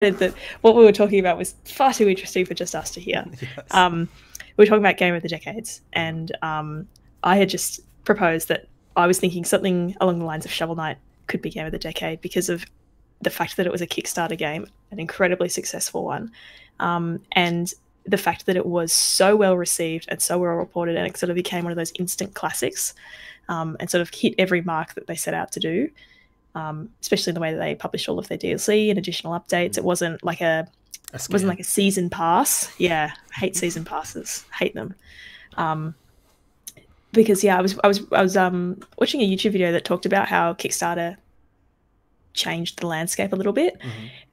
that what we were talking about was far too interesting for just us to hear. Yes. We were talking about Game of the Decades, and I had just proposed that I was thinking something along the lines of Shovel Knight could be Game of the Decade because of the fact that it was a Kickstarter game, an incredibly successful one, and the fact that it was so well received and so well reported, and it sort of became one of those instant classics, and sort of hit every mark that they set out to do. Especially in the way that they published all of their DLC and additional updates. It wasn't like a season pass. Yeah, I hate season passes. Hate them. Because I was watching a YouTube video that talked about how Kickstarter changed the landscape a little bit,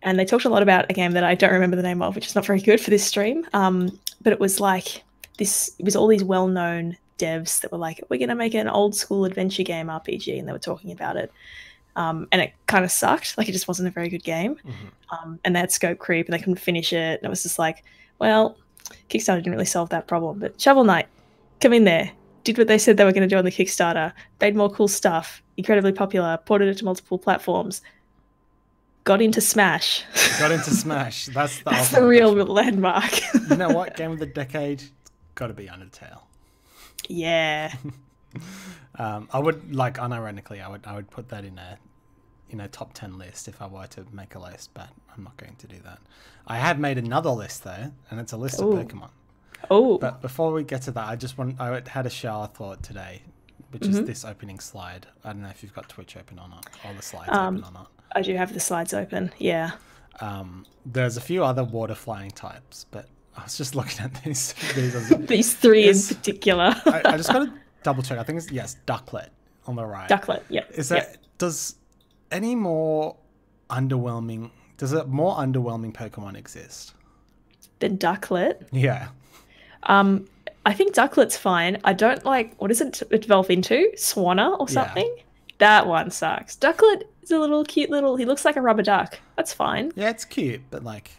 and they talked a lot about a game that I don't remember the name of, which is not very good for this stream. But it was like this. It was all these well-known devs that were like, "We're going to make an old school adventure game RPG," and they were talking about it. And it kind of sucked. Like, it just wasn't a very good game. And they had scope creep and they couldn't finish it. And it was just like, well, Kickstarter didn't really solve that problem. But Shovel Knight, come in there, did what they said they were going to do on the Kickstarter, made more cool stuff, incredibly popular, ported it to multiple platforms, got into Smash. That's the real landmark. You know what? Game of the Decade, got to be Undertale. Yeah. I would, like, unironically, I would put that in a top 10 list if I were to make a list, but I'm not going to do that. I have made another list though, and it's a list of Pokemon. Oh. But before we get to that, I had a shower thought today, which is this opening slide. I don't know if you've got Twitch open or not, or the slides open or not. I do have the slides open, yeah. There's a few other water flying types, but I was just looking at these. These three in particular. I just got to double check. I think it's, yes, Ducklet on the right. Ducklet, yeah. Does any more underwhelming... Does a more underwhelming Pokemon exist than Ducklet? Yeah. I think Ducklet's fine. I don't like... What does it develop into? Swanna or something? Yeah. That one sucks. Ducklet is a little cute little... He looks like a rubber duck. That's fine. Yeah, it's cute, but like...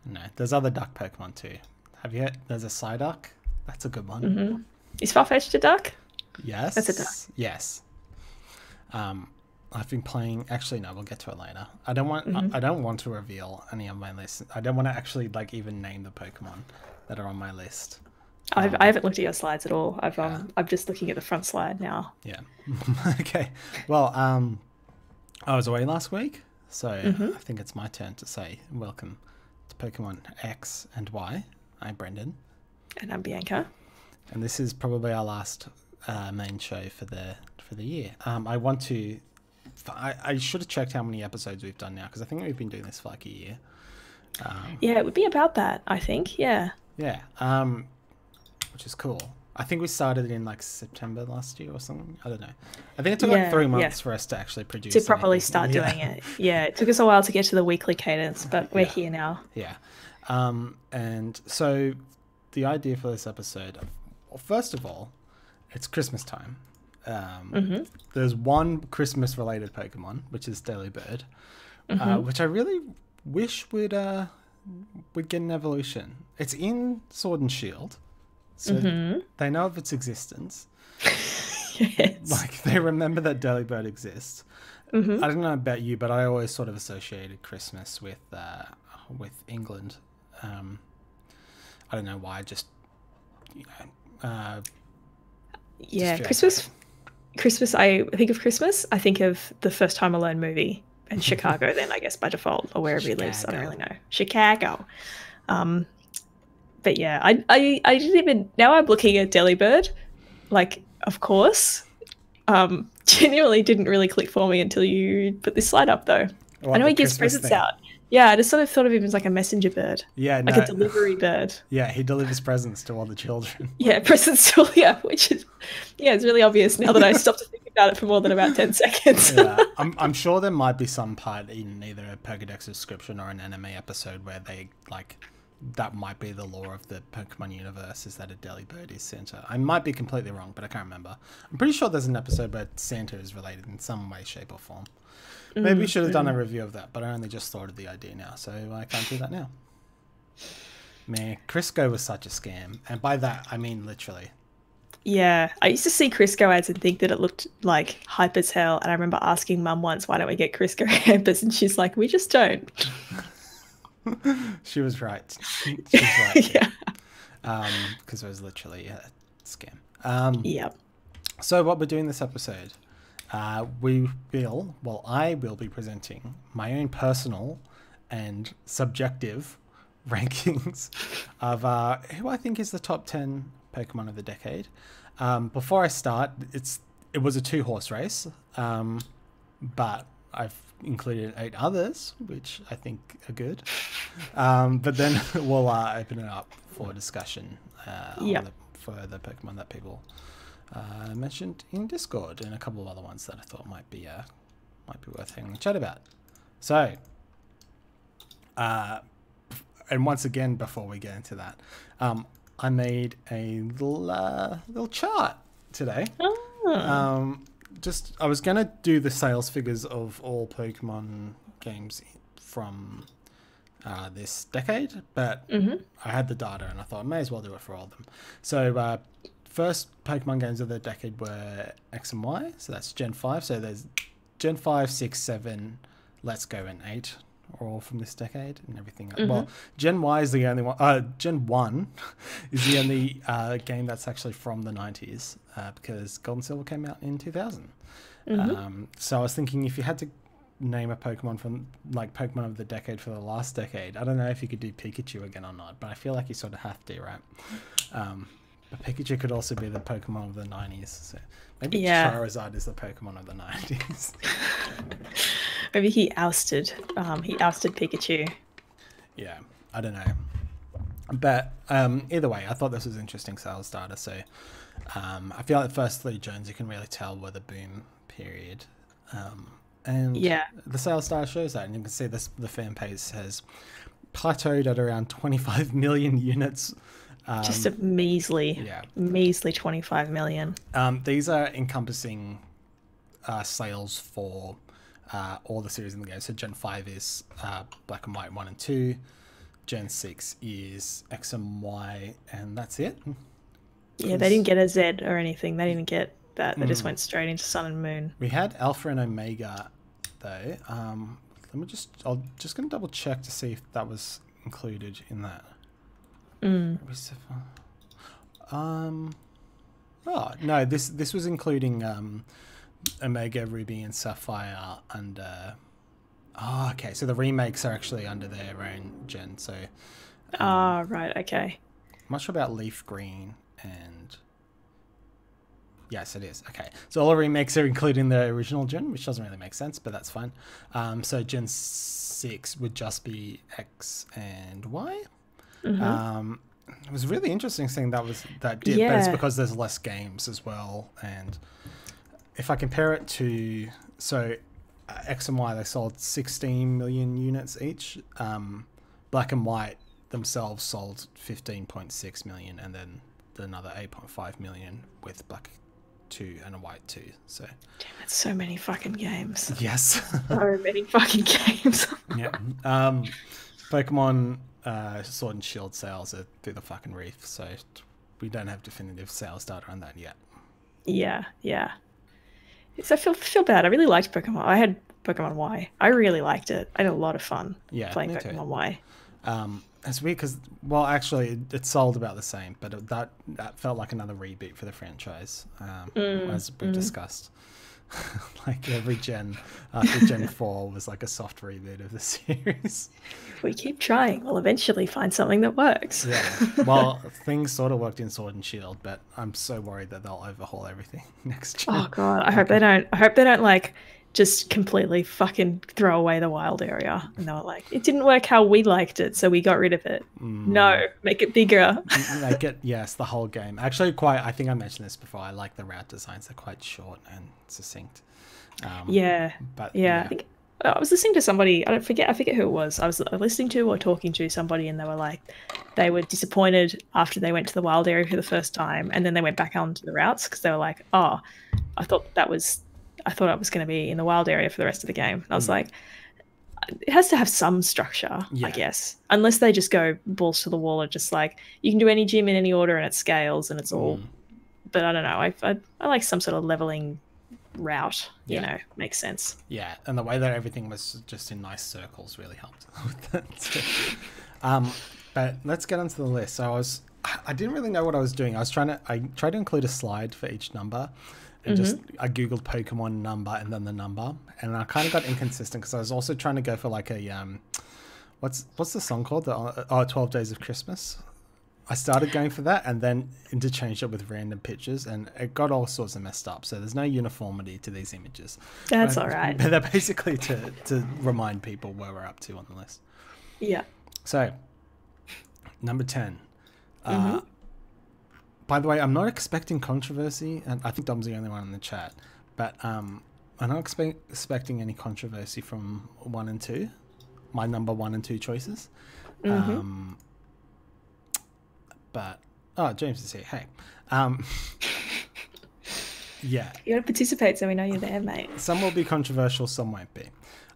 No, there's other duck Pokemon too. Have you heard? There's a Psyduck. That's a good one. Is Farfetch'd a duck? Yes. That's a duck. Yes. I've been playing... Actually, no, we'll get to it later. I don't want to reveal any of my lists. I don't want to actually like even name the Pokemon that are on my list. I haven't looked at your slides at all. I'm just looking at the front slide now. Yeah. Okay. Well, I was away last week, so I think it's my turn to say welcome to Pokemon X and Y. I'm Brendon. And I'm Bianca. And this is probably our last main show for the year. I should have checked how many episodes we've done now, because I think we've been doing this for like a year. Yeah, it would be about that, I think. Yeah. Yeah. Which is cool. I think we started in like September last year or something. I don't know. I think it took like 3 months for us to actually produce. To properly start doing it. Yeah, it took us a while to get to the weekly cadence, but we're here now. Yeah. And so the idea for this episode, well, first of all, it's Christmas time. There's one Christmas related Pokemon, which is Delibird, which I really wish would get an evolution. It's in Sword and Shield, so they know of its existence. Yes. Like, they remember that Delibird exists. I don't know about you, but I always sort of associated Christmas with England. I don't know why. Just yeah, Christmas. I think of Christmas. I think of the first Home Alone movie and Chicago. Then I guess by default, or wherever he lives. I don't really know. Chicago. But yeah, I didn't even. Now I'm looking at Delibird. Like, of course. Genuinely didn't really click for me until you put this slide up, though. I know he gives presents out. Yeah, I just sort of thought of him as like a messenger bird. Yeah, like a delivery bird. Yeah, he delivers presents to all the children. Yeah, presents to which is it's really obvious now that I stopped to think about it for more than about 10 seconds. Yeah, I'm sure there might be some part in either a Pokédex description or an anime episode where they like that might be the lore of the Pokemon universe, is that a Delibird is Santa. I might be completely wrong, but I can't remember. I'm pretty sure there's an episode where Santa is related in some way, shape, or form. Maybe we should have done a review of that, but I only just thought of the idea now, so I can't do that now. Man, Crisco was such a scam. And by that, I mean literally. Yeah, I used to see Crisco ads and think that it looked like hype as hell. And I remember asking Mum once, "Why don't we get Crisco campers?" And she's like, "We just don't." She was right. She's right. Yeah. Because it was literally a scam. Yep. So what we're doing this episode, I will be presenting my own personal and subjective rankings of who I think is the top 10 Pokemon of the decade. Before I start, it was a 2-horse race, but I've included 8 others, which I think are good. But then we'll open it up for discussion for the Pokemon that people mentioned in Discord, and a couple of other ones that I thought might be worth having a chat about. So, and once again, before we get into that, I made a little chart today. Oh. I was gonna do the sales figures of all Pokemon games from this decade, but I had the data and I thought I may as well do it for all of them. So first Pokemon games of the decade were X and Y, so that's Gen 5. So there's Gen 5, 6, 7, Let's Go, and 8 are all from this decade, and everything. Well, Gen Y is the only one. Gen 1 is the only game that's actually from the 90s, because Gold and Silver came out in 2000. So I was thinking, if you had to name a Pokemon from Pokemon of the decade for the last decade, I don't know if you could do Pikachu again or not, but I feel like you sort of have to, right? But Pikachu could also be the Pokemon of the 90s. So maybe Charizard is the Pokemon of the 90s. Maybe he ousted Pikachu. Yeah, I don't know. But either way, I thought this was interesting sales data. So I feel like the first 3 gens you can really tell were the boom period. And the sales data shows that. And you can see the fan base has plateaued at around 25 million units. Just a measly 25 million. These are encompassing sales for all the series in the game. So Gen 5 is Black and White 1 and 2. Gen 6 is X and Y, and that's it. Yeah, they didn't get a Z or anything. They didn't get that. They just went straight into Sun and Moon. We had Alpha and Omega, though. I'm just going to double check to see if that was included in that. Oh no, this was including Omega, Ruby, and Sapphire under. Okay, so the remakes are actually under their own gen. So. Right. Okay. I'm not sure about Leaf Green and. Yes, it is. Okay, so all the remakes are included in the original gen, which doesn't really make sense, but that's fine. So Gen 6 would just be X and Y. It was really interesting seeing that dip, but it's because there's less games as well. And if I compare it to X and Y, they sold 16 million units each. Black and White themselves sold 15.6 million, and then another 8.5 million with Black 2 and a White 2. So damn, that's so many fucking games. Yes. So many fucking games. Yeah. Pokemon Sword and Shield sales are through the fucking roof, so we don't have definitive sales data on that yet. Yeah. So I feel bad. I really liked Pokemon. I had Pokemon Y. I really liked it. I had a lot of fun playing Pokemon Y. It's weird because, well, actually, it sold about the same, but that felt like another reboot for the franchise, as we've discussed. Like every gen after Gen 4 was like a soft reboot of the series. If we keep trying, we'll eventually find something that works. Yeah. Well, things sort of worked in Sword and Shield, but I'm so worried that they'll overhaul everything next gen. Oh god, I hope they don't like just completely fucking throw away the wild area. And they were like, it didn't work how we liked it, so we got rid of it. No, make it bigger. Make it, yes, the whole game. Actually, I think I mentioned this before, I like the route designs. They're quite short and succinct. I think I was listening to somebody, I forget who it was. I was listening to or talking to somebody, and they were like, they were disappointed after they went to the wild area for the first time, and then they went back onto the routes because they were like, oh, I thought I was going to be in the wild area for the rest of the game. And I was like, it has to have some structure, I guess. Unless they just go balls to the wall and just like, you can do any gym in any order and it scales and it's all but I don't know. I like some sort of leveling route. You know, makes sense. Yeah, and the way that everything was just in nice circles really helped with that too. But let's get onto the list. So I didn't really know what I was doing. I tried to include a slide for each number, and I googled Pokemon number and then the number, and I kind of got inconsistent because I was also trying to go for like a what's the song called? 12 Days of Christmas. I started going for that and then interchanged it with random pictures, and it got all sorts of messed up. So there's no uniformity to these images. That's all right. But they're basically to remind people where we're up to on the list. Yeah. So, number 10. By the way, I'm not expecting controversy, and I think Dom's the only one in the chat, but I'm not expecting any controversy from 1 and 2, my number 1 and 2 choices. But James is here. Hey, yeah. You gotta participate so we know you're there, mate. Some will be controversial, some won't be.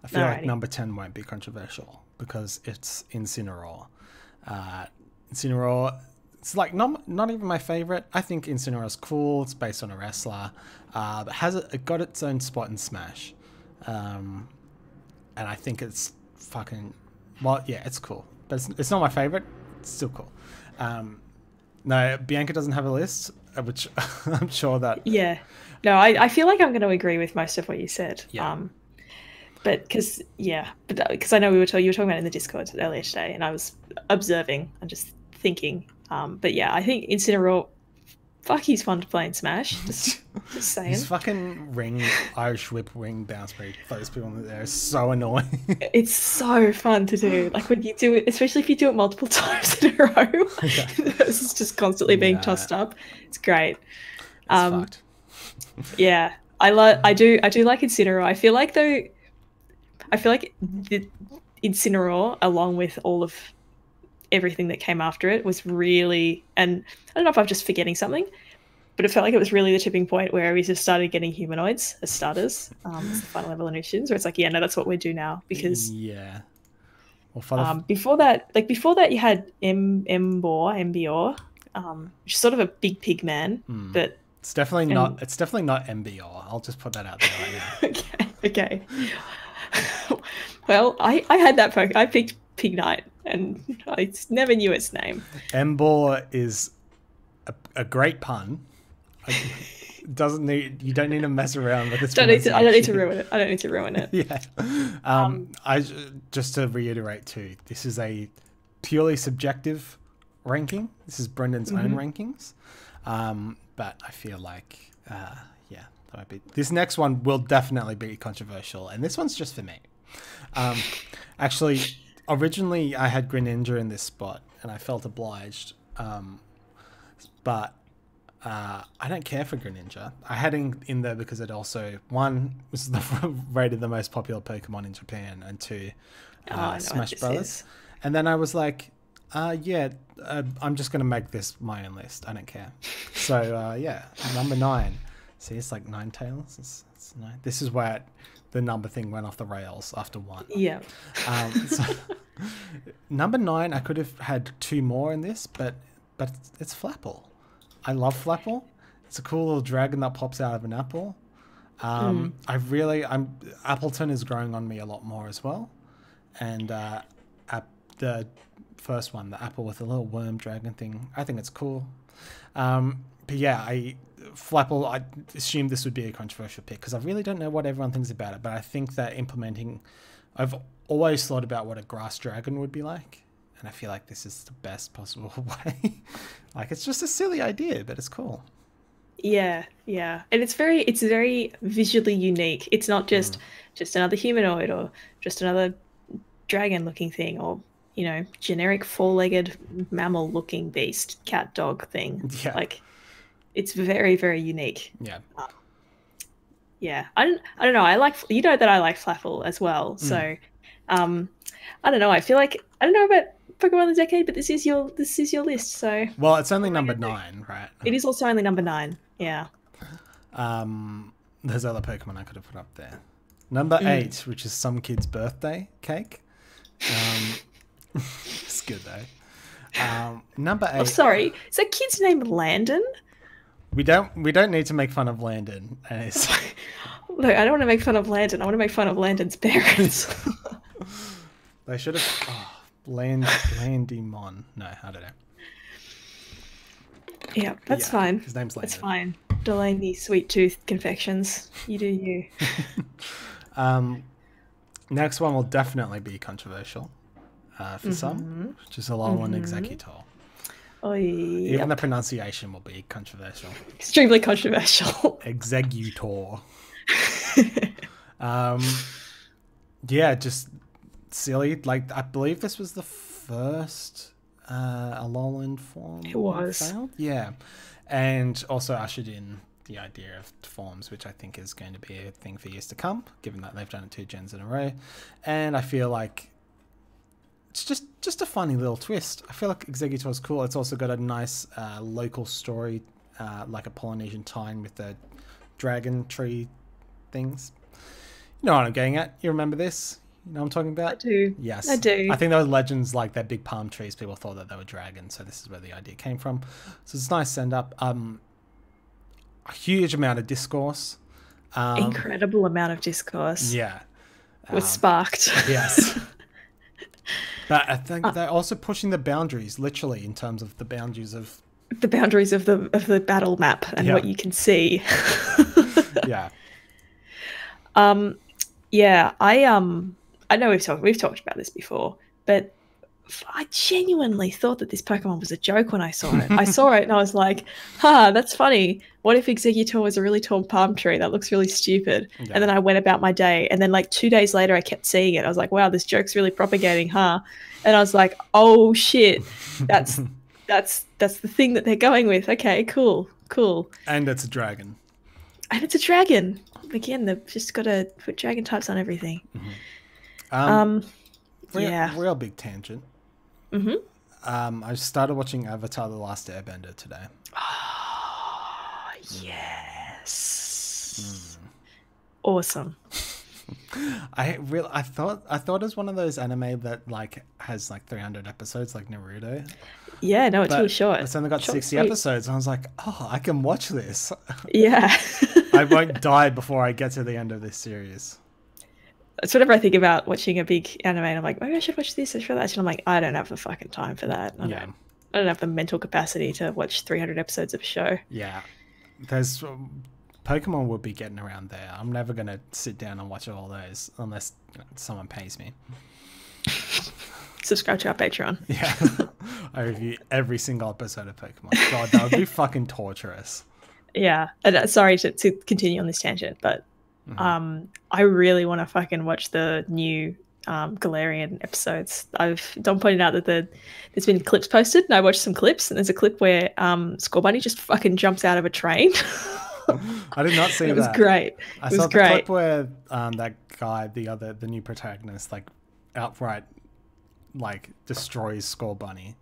I feel like number 10 won't be controversial because it's Incineroar. Incineroar, it's like not even my favorite. I think Incineroar's cool. It's based on a wrestler. It got its own spot in Smash, and I think it's fucking it's cool. But it's not my favorite. It's still cool. No, Bianca doesn't have a list, which I'm sure that... Yeah. No, I feel like I'm going to agree with most of what you said. Yeah. But because I know you were talking about it in the Discord earlier today, and I was observing and just thinking. But yeah, I think Incineroar, fuck, he's fun to play in Smash. Just saying. His fucking Irish whip ring bounce break, those people in there are so annoying. It's so fun to do. Like when you do it, especially if you do it multiple times in a row. It's just constantly being tossed up. It's great. It's fucked. Yeah. I do like Incineroar. I feel like the Incineroar, along with all of everything that came after it, was really, and I don't know if I'm just forgetting something, but it felt like it was really the tipping point where we just started getting humanoids as starters, as the final evolutions, where it's like, yeah, no, that's what we do now, because well, before that you had Embior, which is sort of a big pig man, but it's definitely not MBR. I'll just put that out there right now. Okay. Well, I had that I picked Pig Knight, and I never knew its name. Embor is a great pun. You don't need to mess around with this. I don't need to ruin it. Yeah. Just to reiterate too, this is a purely subjective ranking. This is Brendon's own rankings. But I feel like that might be. This next one will definitely be controversial, and this one's just for me. Actually, originally I had Greninja in this spot, and I felt obliged. But I don't care for Greninja. I had it in there because it also, one, was rated the most popular Pokemon in Japan, and two, Smash Brothers. And then I was like, I'm just going to make this my own list. I don't care. So, number 9. See, it's like Ninetales. It's 9. This is where the number thing went off the rails after 1. Yeah. So, number 9, I could have had 2 more in this, but it's Flapple. I love Flapple. It's a cool little dragon that pops out of an apple. Appleton is growing on me a lot more as well. And the first one, the apple with a little worm dragon thing, I think it's cool. But yeah, Flapple, I assumed this would be a controversial pick because I really don't know what everyone thinks about it, but I think that I've always thought about what a grass dragon would be like, and I feel like this is the best possible way. Like, it's just a silly idea, but it's cool. Yeah, and it's very visually unique. It's not just another humanoid or just another dragon-looking thing, or generic 4-legged mammal-looking beast, cat, dog thing. Yeah. Like, it's very, very unique. Yeah. I don't know. I like that I like Flapple as well. So, I don't know. I feel like I don't know about Pokemon of the Decade, but this is your list. So. Well, it's only number 9, right? It is also only number 9. Yeah. There's other Pokemon I could have put up there. Number 8, which is some kid's birthday cake. It's good though. Number 8. Oh, sorry. Is that kid's name Landon? We don't need to make fun of Landon. Look, I don't want to make fun of Landon. I want to make fun of Landon's parents. They should have. Oh, Landymon. No, I don't know. Yeah, that's fine. His name's Landon. That's fine. Delaney Sweet Tooth Confections. You do you. Next one will definitely be controversial for some, which is Alolan Executor. Oh, yep. Even the pronunciation will be controversial. Extremely controversial. Executor. Yeah, just silly. Like, I believe this was the first Alolan form. It was. Failed? Yeah. And also ushered in the idea of forms, which I think is going to be a thing for years to come, given that they've done it 2 gens in a row. And I feel like it's just a funny little twist. I feel like Executor is cool. It's also got a nice local story, like a Polynesian tie-in with the dragon tree things. You know what I'm getting at? You remember this? You know what I'm talking about? I do. Yes. I do. I think those legends, like they're big palm trees, people thought that they were dragons, so this is where the idea came from. So it's a nice send-up. A huge amount of discourse. Incredible amount of discourse. Yeah. Was sparked. Yes. But I think they're also pushing the boundaries, literally, in terms of the boundaries of... The boundaries of the battle map and what you can see. Yeah. Yeah, I know we've talked about this before, but I genuinely thought that this Pokemon was a joke when I saw it. I saw it and I was like, that's funny. What if Executor was a really tall palm tree? That looks really stupid. Yeah. And then I went about my day. And then like 2 days later, I kept seeing it. I was like, wow, this joke's really propagating, huh? And I was like, oh shit, that's the thing that they're going with. Okay, cool. And it's a dragon. And it's a dragon. Again, they've just got to put dragon types on everything. Real big tangent. I started watching Avatar: The Last Airbender today. Oh, yes. Awesome. I thought it was one of those anime that like has like 300 episodes, like Naruto. Yeah, no, it's really short. It's only got 60 episodes, and I was like, oh, I can watch this. Yeah. I won't die before I get to the end of this series. It's whenever I think about watching a big anime, and I'm like, maybe I should watch this or that. And I'm like, I don't have the fucking time for that. I don't have the mental capacity to watch 300 episodes of a show. Yeah. There's Pokemon will be getting around there. I'm never going to sit down and watch all those unless someone pays me. Subscribe to our Patreon. Yeah. I review every single episode of Pokemon. God, that would be fucking torturous. Yeah. And, sorry to continue on this tangent, but I really want to fucking watch the new Galarian episodes. Don pointed out that there's been clips posted, and I watched some clips, and there's a clip where Scorbunny just fucking jumps out of a train. I did not see that. It was great. I saw the clip where that guy, the new protagonist, like outright like destroys Scorbunny.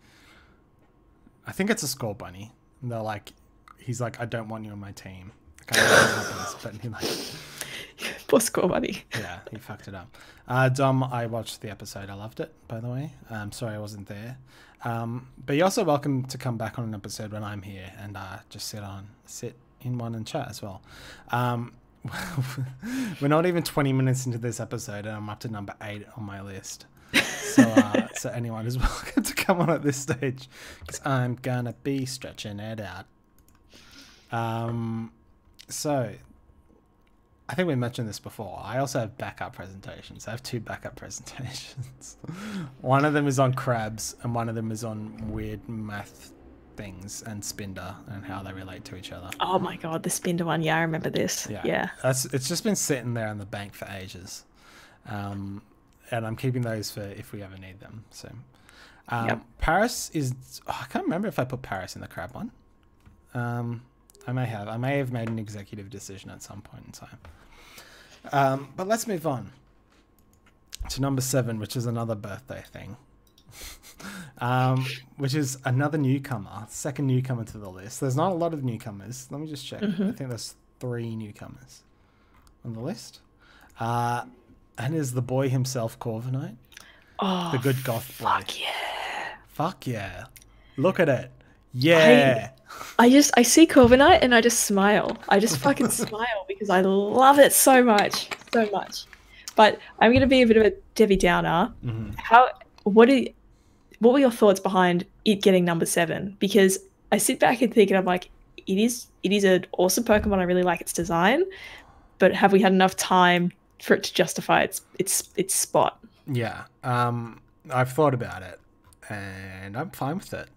I think it's a Scorbunny. And they're like, he's like, I don't want you on my team. I can't remember what happens, but he like, poor Scorbunny. Yeah, he fucked it up. Dom, I watched the episode. I loved it, by the way. Sorry I wasn't there. But you're also welcome to come back on an episode when I'm here and just sit in one and chat as well. We're not even 20 minutes into this episode, and I'm up to number 8 on my list. So anyone is welcome to come on at this stage, because I'm gonna be stretching it out. So I think we mentioned this before. I also have backup presentations. I have 2 backup presentations. One of them is on crabs, and one of them is on weird math things and Spinder and how they relate to each other. Oh my god, the Spinder one. Yeah, I remember this. Yeah. It's just been sitting there in the bank for ages. And I'm keeping those for if we ever need them. So Paris is... I can't remember if I put Paris in the crab one. I may have made an executive decision at some point in time. But let's move on to number 7, which is another birthday thing. Which is another newcomer, second newcomer to the list. There's not a lot of newcomers. Let me just check. I think there's 3 newcomers on the list. And is the boy himself, Corviknight. Oh, the good goth boy. Fuck yeah. Fuck yeah. Look at it. Yeah. I see Corviknight and I just smile. I just fucking smile because I love it so much, so much. But I'm going to be a bit of a Debbie Downer. How what are what were your thoughts behind it getting number 7? Because I sit back and think, and I'm like, it is an awesome Pokemon. I really like its design, but have we had enough time for it to justify its spot? Yeah. I've thought about it, and I'm fine with it.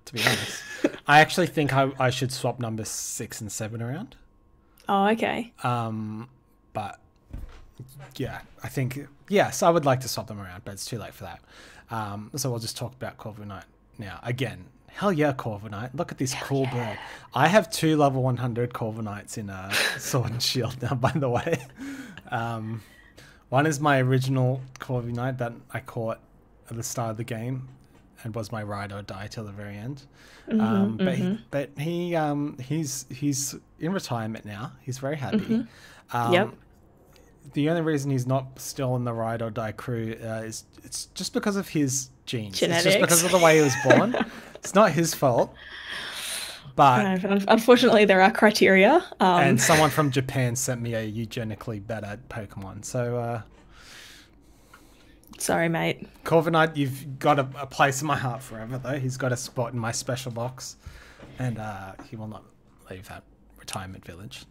To be honest, I actually think I should swap numbers 6 and 7 around. Oh, okay. But yeah, I think yes, I would like to swap them around, but it's too late for that. So we'll just talk about Corviknight now. Again, hell yeah, Corviknight! Look at this cool bird. I have 2 level 100 Corviknights in Sword and Shield now. By the way, one is my original Corviknight that I caught at the start of the game, and was my ride or die till the very end. But he's in retirement now. He's very happy. Yep. The only reason he's not still in the ride or die crew is it's just because of his genes. Genetics. It's just because of the way he was born. It's not his fault. But unfortunately, there are criteria. And someone from Japan sent me a eugenically better Pokemon. So sorry, mate. Corviknight, you've got a place in my heart forever, though. He's got a spot in my special box, and he will not leave that retirement village.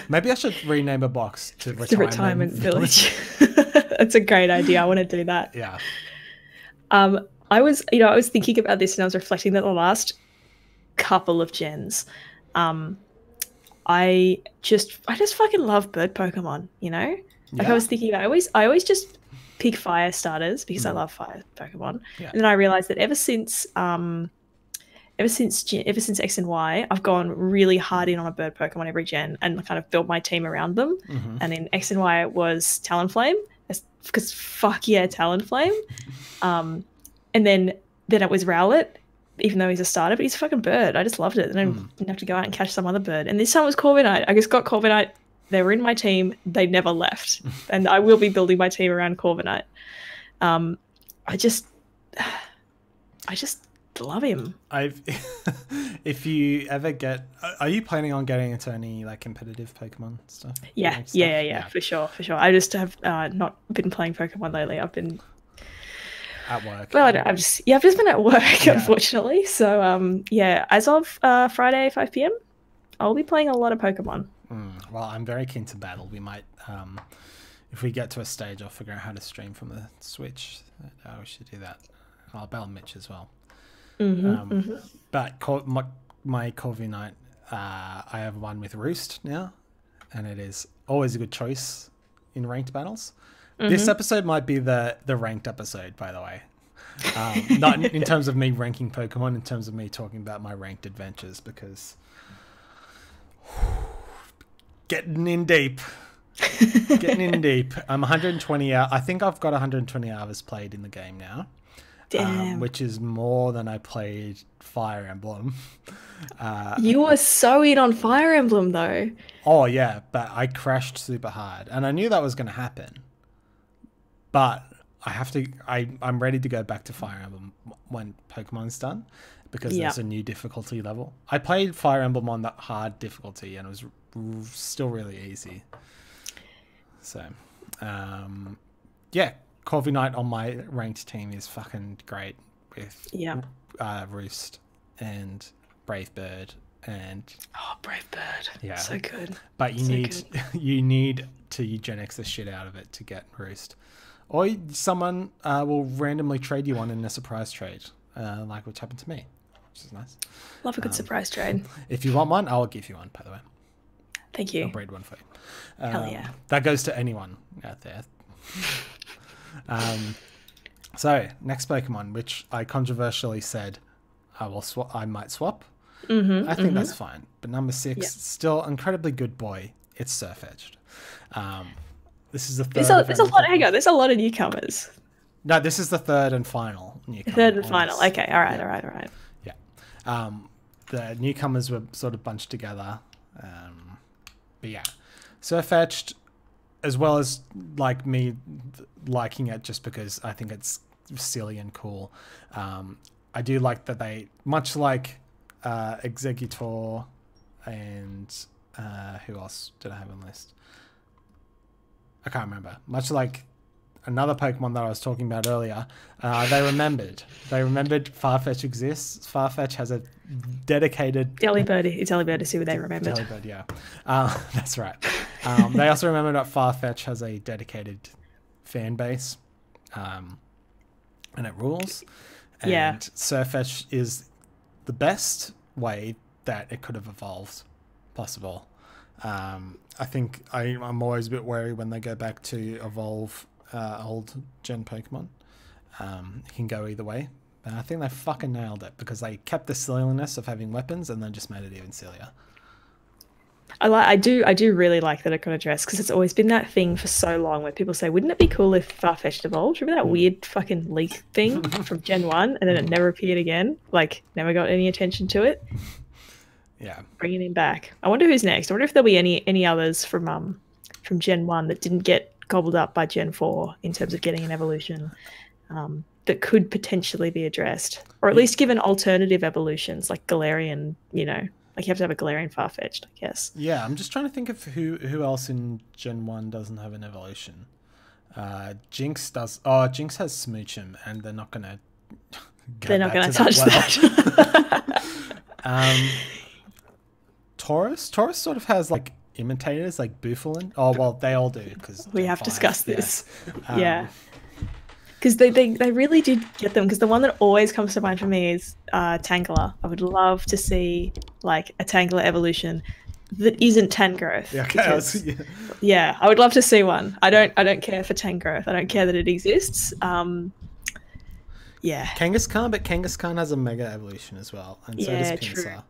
Maybe I should rename a box to Retirement Village. That's a great idea. I want to do that. Yeah. I was thinking about this, and I was reflecting that the last couple of gens, I just fucking love bird Pokemon. You know, like I was thinking, I always just pick fire starters because I love fire Pokemon. Yeah. And then I realized that ever since X and Y, I've gone really hard in on a bird Pokemon every gen and kind of built my team around them. And in X and Y, it was Talonflame, because fuck yeah, Talonflame. And then it was Rowlet, even though he's a starter, but he's a fucking bird. I just loved it. And I didn't have to go out and catch some other bird. And this time it was Corviknight. I just got Corviknight. They were in my team. They never left. And I will be building my team around Corviknight. I just love him. If you ever get, are you planning on getting into any like competitive Pokemon stuff? Yeah, for sure. I just have not been playing Pokemon lately. I've been at work. Well, I've just been at work, unfortunately. So as of Friday 5 p.m, I'll be playing a lot of Pokemon. Well, I'm very keen to battle. We might, if we get to a stage, I'll figure out how to stream from the Switch. We should do that. I'll battle Mitch as well. But my Corviknight, I have one with Roost now, and it is always a good choice in ranked battles. This episode might be the ranked episode, by the way. Not in terms of me ranking Pokemon, in terms of me talking about my ranked adventures, because getting in deep. I'm 120 hours. I think I've got 120 hours played in the game now. Damn. Which is more than I played Fire Emblem. You were so in on Fire Emblem, though. Oh, yeah, but I crashed super hard. And I knew that was going to happen. But I'm ready to go back to Fire Emblem when Pokemon's done, because there's a new difficulty level. I played Fire Emblem on that hard difficulty, and it was still really easy. So, Corviknight on my ranked team is fucking great with Roost and Brave Bird and Brave Bird, so good. But you need to eugenics the shit out of it to get Roost, or someone will randomly trade you one in a surprise trade, like which happened to me, which is nice. Love a good surprise trade. If you want one, I'll give you one, by the way. Thank you. I'll breed one for you. Hell yeah. That goes to anyone out there. So next Pokemon, which I controversially said I might swap. I think that's fine. But number 6, still incredibly good boy. It's Surf-Edged. This is the third. There's a lot of newcomers. No, this is the third and final newcomer. Third and final. Okay, all right. Yeah. The newcomers were sort of bunched together. But yeah, Surf-Edged, as well as like me liking it just because I think it's silly and cool. I do like that they, much like Executor, and who else did I have on the list? I can't remember. Much like another Pokemon that I was talking about earlier, they remembered. They remembered Farfetch exists. Farfetch has a dedicated... Delibird. It's Delibird to see what they remembered. Delibird, yeah. That's right. They also remembered that Farfetch has a dedicated fan base, and it rules. And Surfetch is the best way that it could have evolved possible. I think I'm always a bit wary when they go back to evolve old gen Pokemon. It can go either way. And I think they fucking nailed it because they kept the silliness of having weapons and then just made it even sillier. I do really like that it got addressed because it's always been that thing for so long where people say, wouldn't it be cool if Farfetch'd evolved? Remember that weird fucking leak thing from Gen 1 and then it never appeared again? Like, never got any attention to it? Yeah. Bringing him back. I wonder who's next. I wonder if there'll be any others from Gen 1 that didn't get gobbled up by Gen 4 in terms of getting an evolution that could potentially be addressed. Or at least given alternative evolutions like Galarian, you know. Like you have to have a Galarian Farfetch'd, I guess. Yeah, I'm just trying to think of who else in Gen 1 doesn't have an evolution. Jinx does. Oh, Jinx has Smoochum, and they're not going to touch that. Taurus sort of has like imitators, like Bouffalant. Oh, well, they all do because we have discussed this. Yeah. Because they really did get them. Because the one that always comes to mind for me is Tangela. I would love to see like a Tangela evolution that isn't Tangrowth. Yeah, because, yeah, I would love to see one. I don't care for Tangrowth. I don't care that it exists. Yeah. Kangaskhan, but Kangaskhan has a mega evolution as well, and so does Pinsir.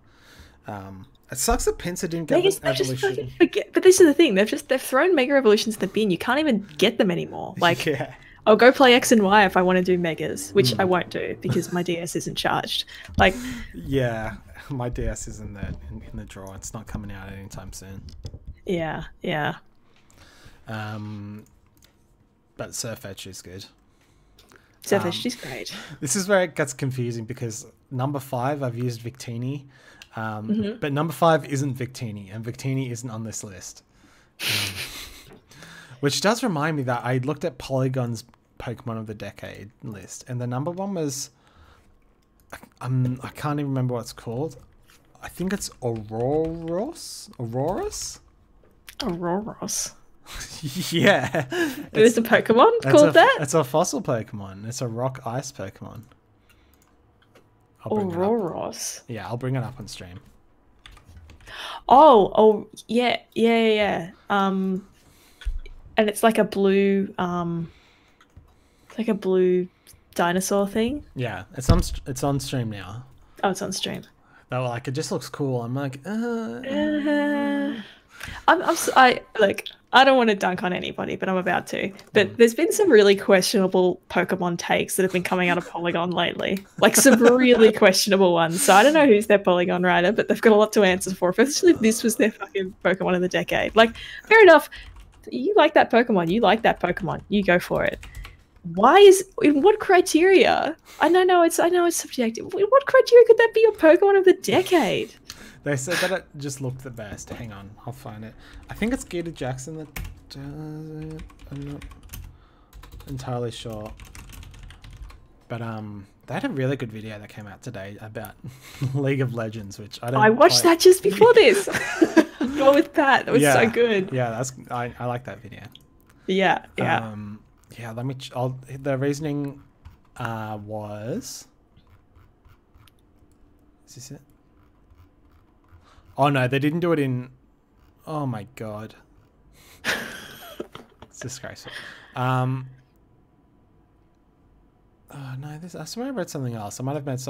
It sucks that Pinsir didn't get an evolution. Just fucking forget. But this is the thing. They've thrown mega evolutions in the bin. You can't even get them anymore. Like. Yeah. I'll go play X and Y if I want to do megas, which I won't do because my DS isn't charged. Like, yeah, my DS is in the drawer. It's not coming out anytime soon. Yeah. But Surfetch is good. Surfetch is great. This is where it gets confusing because number 5 I've used Victini, but number 5 isn't Victini, and Victini isn't on this list. Which does remind me that I looked at Polygon's Pokemon of the Decade list, and the number 1 was... I can't even remember what it's called. I think it's Auroros? Yeah. There's a Pokemon called that? It's a fossil Pokemon. It's a rock ice Pokemon. Auroros? Yeah, I'll bring it up on stream. Oh, yeah. And it's like a blue, dinosaur thing. Yeah, it's on stream now. Oh, it's on stream. Oh, like it just looks cool. I'm like, I don't want to dunk on anybody, but I'm about to. But there's been some really questionable Pokemon takes that have been coming out of Polygon lately. Like some really questionable ones. So I don't know who's their Polygon writer, but they've got a lot to answer for. Especially if this was their fucking Pokemon of the decade. Like, fair enough. You like that Pokemon. You go for it. In what criteria? I know it's subjective. In what criteria could that be your Pokemon of the decade? They said that it just looked the best. Hang on, I'll find it. I think it's Gator Jackson that does it. I'm not entirely sure. But they had a really good video that came out today about League of Legends, which I watched that just before this. Go with Pat. That was so good. Yeah, I like that video. Yeah. Yeah, the reasoning was... Is this it? Oh no, they didn't do it in... Oh my god. It's disgraceful. Oh no, I swear I read something else. I might have read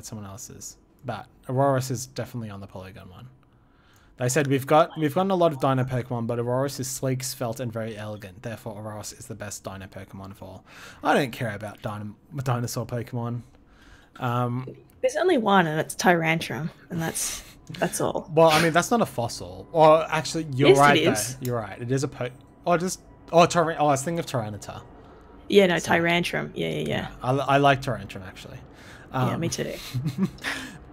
someone else's. But Aurorus is definitely on the Polygon one. They said we've gotten a lot of Dino Pokemon, but Aurorus is sleek, svelte, and very elegant. Therefore, Aurorus is the best Dino Pokemon of all. I don't care about dinosaur Pokemon. There's only one, and it's Tyrantrum, and that's all. Well, I mean that's not a fossil. Or actually, you're right. It is. You're right. It is a I was thinking of Tyranitar. Yeah, no, Tyrantrum. Yeah. I like Tyrantrum actually. Yeah, me too.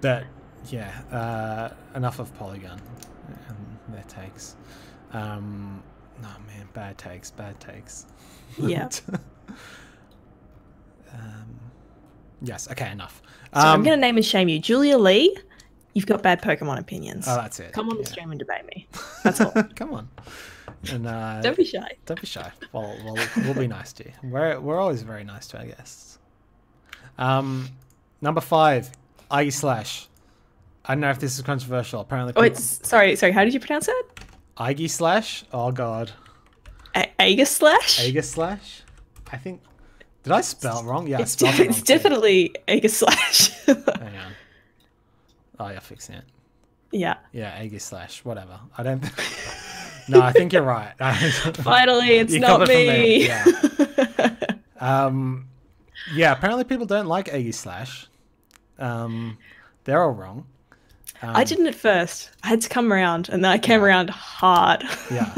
But yeah. Enough of Polygon and their takes. Oh man, bad takes. Yeah. Yes. Okay. Enough. So I'm going to name and shame you. Julia Lee, you've got bad Pokemon opinions. Oh, that's it. Come on the stream and debate me. That's all. Come on. And don't be shy. Don't be shy. We'll be nice to you. We're always very nice to our guests. Number 5, Iggy Slash. I don't know if this is controversial. Apparently. Oh, it's sorry. How did you pronounce it? Iggy Slash. Oh God. Iggy Slash. Iggy Slash. I think. Did I spell it wrong? Yeah, it's definitely Iggy Slash. Hang on. Oh, you're fixing it. Yeah. Yeah, Iggy Slash. Whatever. I don't. No, I think you're right. Finally, it's not me. Yeah. Yeah. Apparently, people don't like Iggy Slash. They're all wrong. I didn't at first. I had to come around, and then I came around hard. Yeah.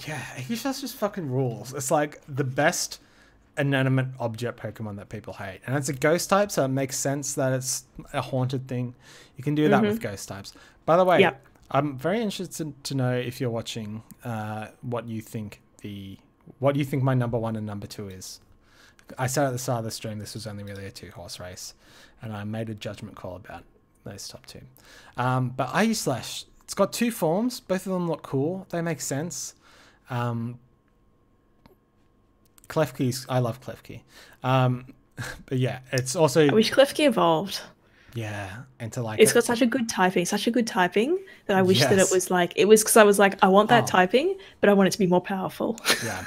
Yeah, Iggy Slash just fucking rules. It's like the best inanimate object Pokemon that people hate. And it's a ghost type, so it makes sense that it's a haunted thing. You can do that with ghost types. By the way, I'm very interested to know if you're watching what you think my number 1 and number 2 is. I said at the start of the stream this was only really a 2-horse race, and I made a judgment call about those top 2. But Iggy Slash, it's got 2 forms. Both of them look cool. They make sense. Klefki's, I love Klefki. But yeah, it's also... I wish Klefki evolved. Yeah, and to like... It's got such a good typing that I wish that it was because I was like, I want that typing, but I want it to be more powerful. Yeah.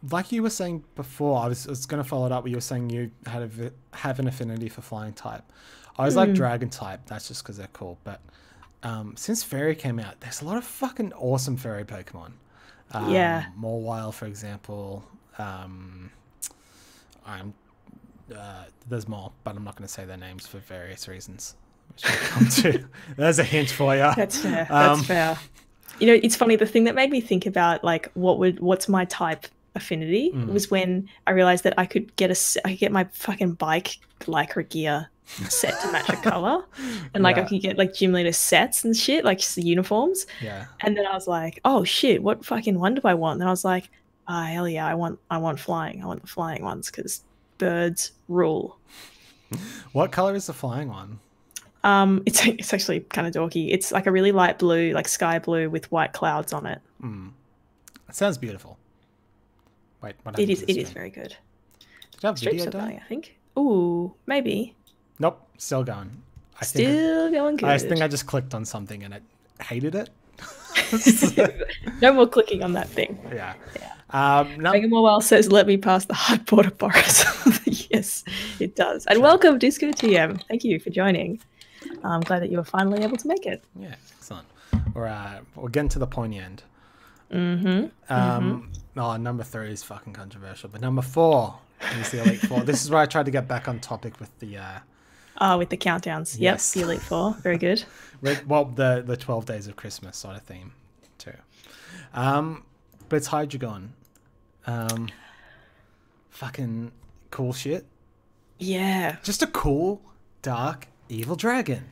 Like you were saying before, I was going to follow it up where you were saying you have an affinity for flying type. I was like dragon type. That's just because they're cool. But since Fairy came out, there's a lot of fucking awesome Fairy Pokemon. Mawile, for example. There's more, but I'm not going to say their names for various reasons. Which we'll come to. There's a hint for you. That's fair. That's fair. You know, it's funny. The thing that made me think about like what's my type affinity was when I realized that I could get my fucking bike Lycra gear set to match a color, and like I could get like gym leader sets and shit, like just the uniforms. Yeah. And then I was like, oh shit, what fucking one do I want? And I was like, hell yeah, I want flying. I want the flying ones because birds rule. What color is the flying one? It's actually kind of dorky. It's like a really light blue, like sky blue with white clouds on it. It sounds beautiful. Wait, what? It is very good. Did you have video done? Going, I think. Ooh, maybe. Nope, still going. Still going good. I think I just clicked on something and it hated it. No more clicking on that thing. Yeah. Megan Morwell says, "Let me pass the hard border, Boris." Yes, it does. And welcome, Disco TM. Thank you for joining. I'm glad that you were finally able to make it. Yeah, excellent. We're getting to the pointy end. Number 3 is fucking controversial, but number 4 is the Elite Four. This is where I tried to get back on topic with the with the countdowns. Yes. Yep, the Elite Four. Very good. Well, the 12 days of Christmas sort of theme too. But it's Hydreigon. Fucking cool shit. Yeah. Just a cool, dark, evil dragon.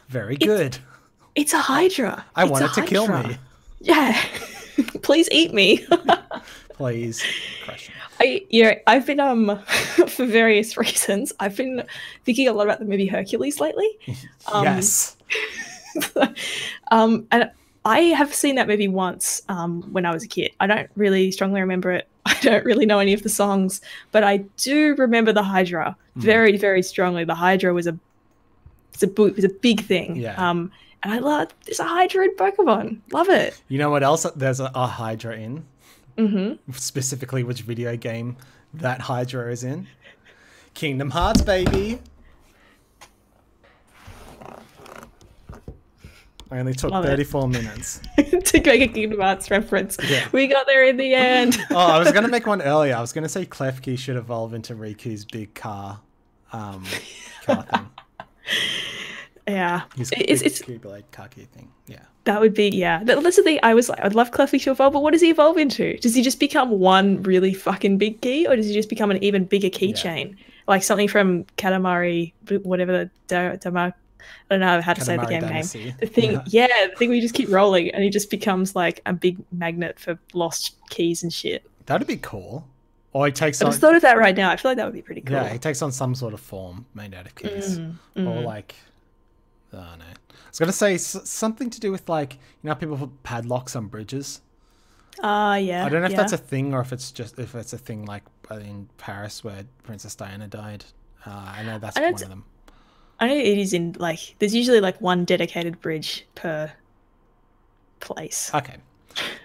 Very good. It's a Hydra. I want it to kill me. Yeah. Please eat me. Please crush me. I've been for various reasons, I've been thinking a lot about the movie Hercules lately. Yes. And I have seen that movie once when I was a kid. I don't really strongly remember it. I don't really know any of the songs, but I do remember the Hydra very, very strongly. The Hydra was a big thing. Yeah. And I love there's a Hydra in Pokemon. Love it. You know what else? There's a Hydra in. Specifically, which video game that Hydra is in? Kingdom Hearts, baby. I only took 34 minutes to make a Kingdom Hearts reference. Yeah. We got there in the end. I was going to make one earlier. I was going to say Klefki should evolve into Riku's big car thing. Yeah. It's Keyblade car key thing. Yeah. That would be, yeah. That's the thing. I was like, I'd love Klefki to evolve, but what does he evolve into? Does he just become one really fucking big key, or does he just become an even bigger keychain? like something from Katamari, whatever I don't know how to say the game Dynasty. name. The thing, the thing where you just keep rolling and he just becomes like a big magnet for lost keys and shit. That'd be cool. Or he takes I on... just thought of that right now. I feel like that would be pretty cool. Yeah, he takes on some sort of form made out of keys. Or like... Oh, no. I was going to say something to do with like... You know how people put padlocks on bridges? Yeah. I don't know if that's a thing or if it's a thing like in Paris where Princess Diana died. I know that's one of them. I know it is in like... There's usually like one dedicated bridge per place. Okay.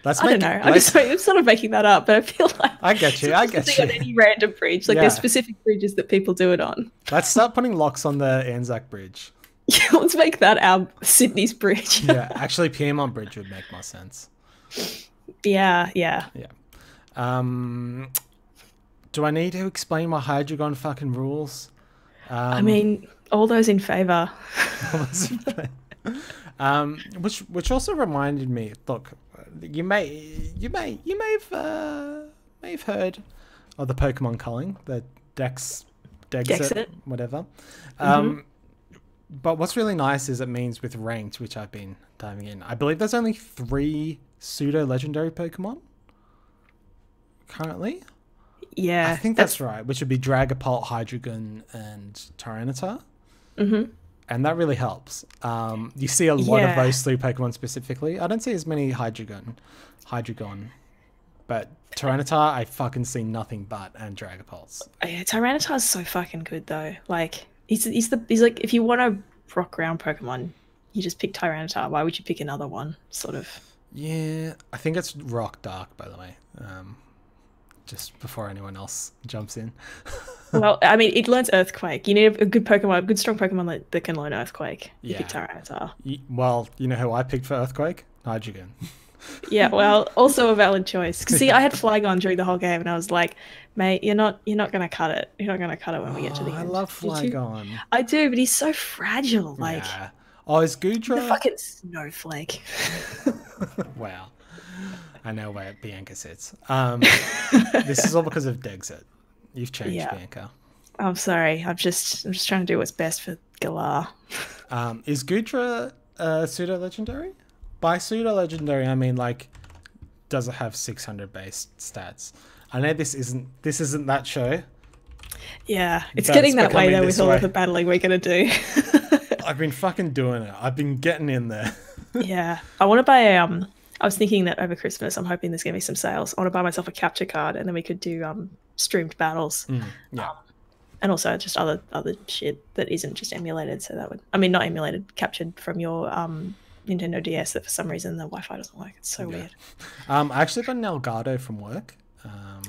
I don't know. I'm sort of making that up, but I feel like I get you. I get you. On any random bridge, like there's specific bridges that people do it on. Let's start putting locks on the Anzac Bridge. Yeah, let's make that our Sydney's bridge. Yeah, actually, Piedmont Bridge would make more sense. Yeah. Do I need to explain my Hydreigon fucking rules? I mean, all those in favour. Which also reminded me. Look, you may have heard of the Pokemon culling, the Dexit, whatever. But what's really nice is it means with ranked, which I've been diving in. I believe there's only 3 pseudo legendary Pokemon currently. Yeah, I think that's right. Which would be Dragapult, Hydreigon, and Tyranitar. And that really helps. You see a lot of those 3 Pokemon specifically. I don't see as many Hydreigon, but Tyranitar, I fucking see nothing but, and Dragapults. Yeah, Tyranitar's so fucking good though. Like he's like, if you want a rock ground Pokemon, you just pick Tyranitar. Why would you pick another one? Sort of. Yeah, I think it's Rock Dark, by the way. Just before anyone else jumps in. Well, I mean, it learns Earthquake. You need a good Pokemon, a good strong Pokemon that can learn Earthquake. You pick Tyranitar. Well, you know who I picked for Earthquake? Hydreigon. Yeah, well, also a valid choice. Because see, I had Flygon during the whole game, and I was like, mate, you're not gonna cut it. You're not gonna cut it when we get to the end. I love Flygon. I do, but he's so fragile. Like, oh, is Goodra the fucking snowflake? Wow. I know where Bianca sits. This is all because of Dexit. You've changed, Bianca. I'm sorry. I'm just trying to do what's best for Galar. Is Goodra pseudo legendary? By pseudo legendary, I mean like, does it have 600 base stats? I know this isn't that show. Yeah, it's getting that way though with all of the battling we're gonna do. I've been fucking doing it. I've been getting in there. Yeah, I want to buy I was thinking that over Christmas, I'm hoping there's going to be some sales. I want to buy myself a capture card, and then we could do streamed battles. And also just other shit that isn't just emulated. So that would, I mean, not emulated, captured from your Nintendo DS. That for some reason the Wi-Fi doesn't work. It's so weird. I actually got an Elgato from work.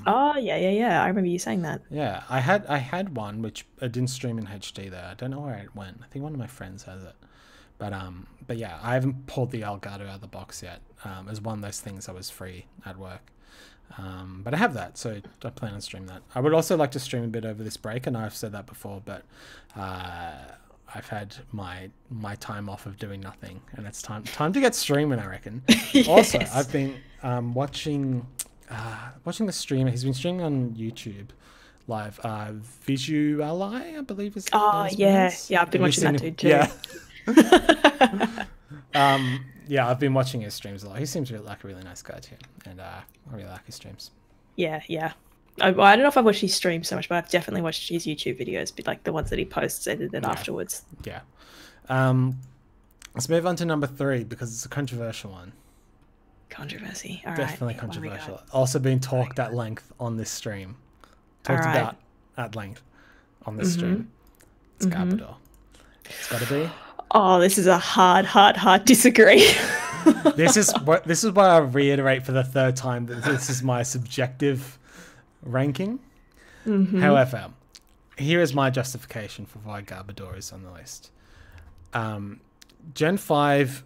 Oh yeah. I remember you saying that. Yeah, I had one which I didn't stream in HD though. I don't know where it went. I think one of my friends has it. But yeah, I haven't pulled the Elgato out of the box yet. It was one of those things that was free at work. But I have that, so I plan on streaming that. I would also like to stream a bit over this break, and I've said that before, but I've had my time off of doing nothing, and it's time to get streaming, I reckon. Yes. Also, I've been watching the streamer. He's been streaming on YouTube live. Visuali, I believe is. Oh yeah, I've been watching that dude too. Yeah. Yeah, I've been watching his streams a lot. He seems like a really nice guy too, and I really like his streams. Yeah. I don't know if I've watched his streams so much, but I've definitely watched his YouTube videos, but like the ones that he posts edited afterwards. Yeah. Let's move on to number 3 because it's a controversial one. Controversy. All Definitely right. controversial. Also been talked at length on this stream. Talked about at length on this stream. It's Garbodor. It's got to be. Oh, this is a hard disagree. This is why I reiterate for the 3rd time that this is my subjective ranking. However, here is my justification for why Garbodor is on the list. Gen 5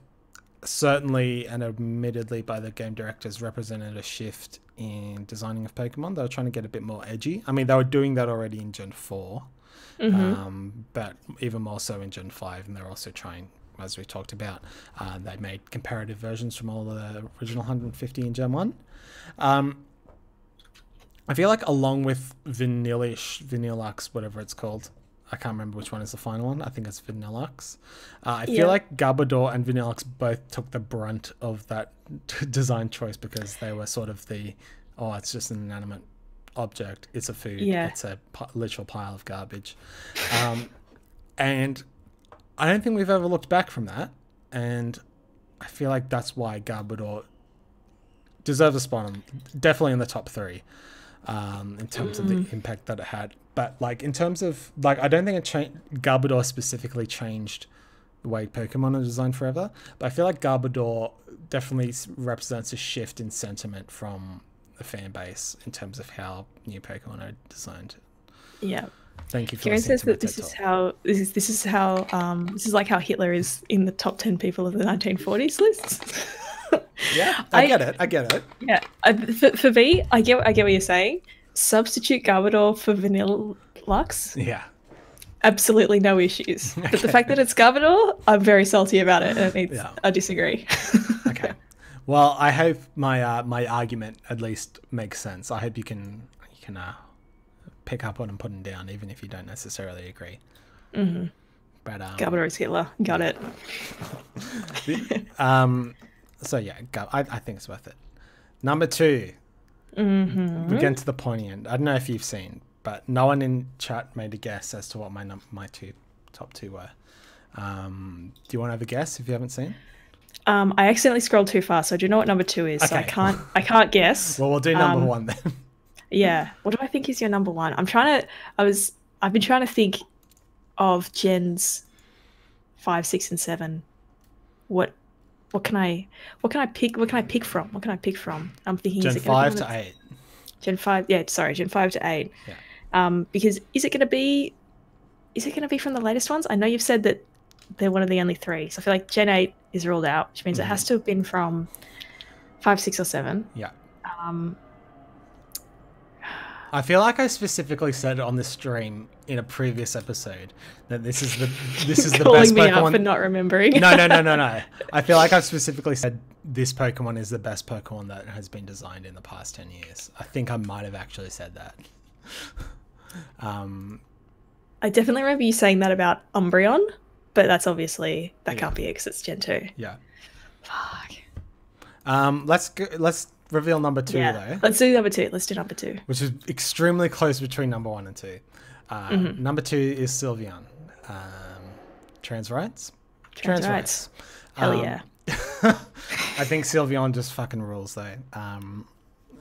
certainly and admittedly by the game directors represented a shift in designing of Pokemon. They were trying to get a bit more edgy. I mean, they were doing that already in Gen 4. But even more so in Gen 5, and they're also trying, as we talked about, they made comparative versions from all the original 150 in Gen 1. I feel like along with Vanillux, whatever it's called, I can't remember which one is the final one. I think it's Vanillux. I feel like Garbodor and Vanillux both took the brunt of that design choice because they were sort of it's just an inanimate object. It's a food. Yeah. It's a literal pile of garbage. And I don't think we've ever looked back from that. And I feel like that's why Garbodor deserves a spot definitely in the top 3 in terms of the impact that it had. But like in terms of I don't think Garbodor specifically changed the way Pokemon are designed forever. But I feel like Garbodor definitely represents a shift in sentiment from the fan base in terms of how new Pokemon are designed. Yeah. Thank you for Kieran says that this is like how Hitler is in the top 10 people of the 1940s lists. Yeah, I get it. Yeah, for me, I get what you're saying. Substitute Garbodor for Vanillux. Yeah, absolutely no issues. Okay. But the fact that it's Garbodor, I'm very salty about it, and I disagree. Okay, well, I hope my my argument at least makes sense. I hope you can pick up on and put it down, even if you don't necessarily agree. Mm-hmm. But Garbodor is Hitler. Got it. So yeah, I think it's worth it. Number 2. Mm-hmm. We're getting to the pointy end. I don't know if you've seen, but no one in chat made a guess as to what my top two were. Do you want to have a guess if you haven't seen? I accidentally scrolled too far, so I do know what number 2 is. Okay. So I can't guess. Well, we'll do number 1 then. Yeah. What do I think is your number 1? I've been trying to think of gens 5, 6, and 7. What can I pick from? I'm thinking Gen 5 to 8. Gen 5, yeah, sorry, Gen 5 to 8. Yeah. Because is it gonna be from the latest ones? I know you've said that they're one of the only 3. So I feel like Gen 8 is ruled out, which means it has to have been from 5, 6, or 7. Yeah. I feel like I specifically said on this stream in a previous episode that this is the best Pokemon. Calling me out for not remembering. No. I feel like I've specifically said this Pokemon is the best Pokemon that has been designed in the past 10 years. I think I might have actually said that. I definitely remember you saying that about Umbreon, but that's obviously can't be it because it's Gen 2. Yeah. Fuck. Let's reveal number 2 though. Let's do number 2. Let's do number 2. Which is extremely close between number 1 and 2. Number 2 is Sylveon. Trans rights? Trans rights. Hell yeah. I think Sylveon just fucking rules though.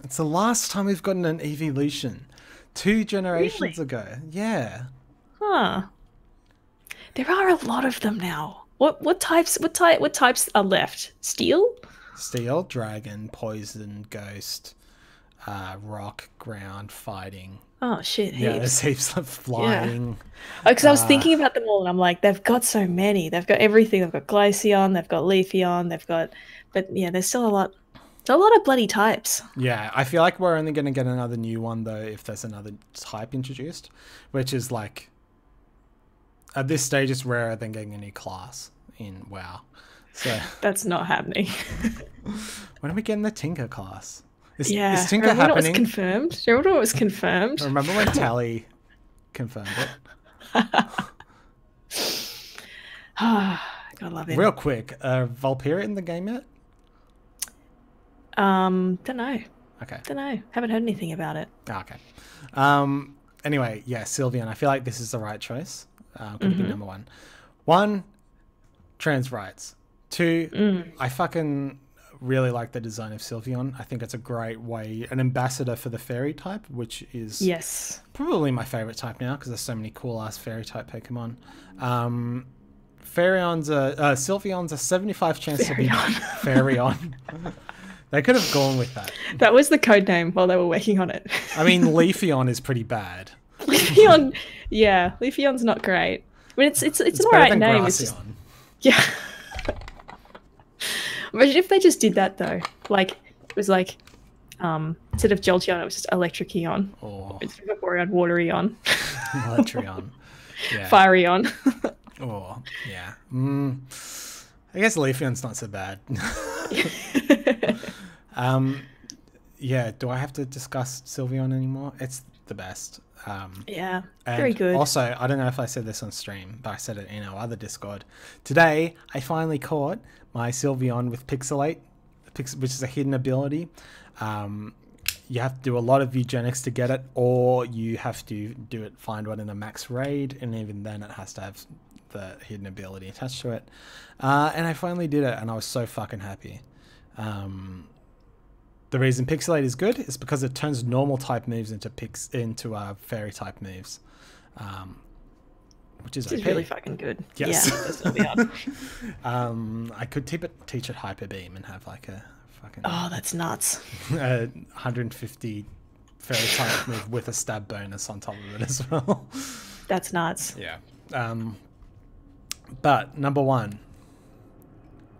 It's the last time we've gotten an evolution. 2 generations ago. Yeah. Huh. There are a lot of them now. What types are left? Steel, dragon, poison, ghost, rock, ground, fighting. Oh shit! Yeah, there's heaps of flying. Because I was thinking about them all, and I'm like, they've got so many. They've got everything. They've got Glaceon. They've got Leafeon. But yeah, there's still a lot. There's a lot of bloody types. Yeah, I feel like we're only going to get another new one though if there's another type introduced, which is like at this stage it's rarer than getting a new class in WoW. So that's not happening. When are we getting the Tinker class? Is remember Tinker happening? When it was confirmed? Remember when it was confirmed? Remember when Tally confirmed it? God love him. Real quick, Vulpera in the game yet? Don't know. Okay. Don't know. Haven't heard anything about it. Okay. Anyway, yeah, Sylveon. I feel like this is the right choice. Could be number 1. 1, trans rights. 2, I fucking really like the design of Sylveon. I think it's a great way, an ambassador for the fairy type, which is probably my favorite type now because there's so many cool ass fairy type Pokemon. Sylveon's a 75 chance to be Faireon. They could have gone with that. That was the code name while they were working on it. I mean, Leafeon is pretty bad. Leafeon, yeah, Leafeon's not great, but it's an alright name. It's just, yeah. Imagine if they just did that though. Like it was like instead of Jolteon, it was just Electrikeon. It's Vaporeon, Watereon. Electreon. Yeah. Fireon. Oh, yeah. I guess Leafeon's not so bad. yeah, do I have to discuss Sylveon anymore? It's the best. Yeah, And very good. also, I don't know if I said this on stream, but I said it in our other Discord. Today, I finally caught my Sylveon with Pixelate, which is a hidden ability. You have to do a lot of eugenics to get it, or you have to find one in the max raid, and even then it has to have the hidden ability attached to it. And I finally did it, and I was so fucking happy. The reason Pixelate is good is because it turns normal type moves into fairy type moves, which is This is really fucking good. Yes. Yeah, that's gonna be hard. I could teach it Hyper Beam and have like a fucking that's nuts. 150 fairy type move with a stab bonus on top of it as well. That's nuts. Yeah. But number one.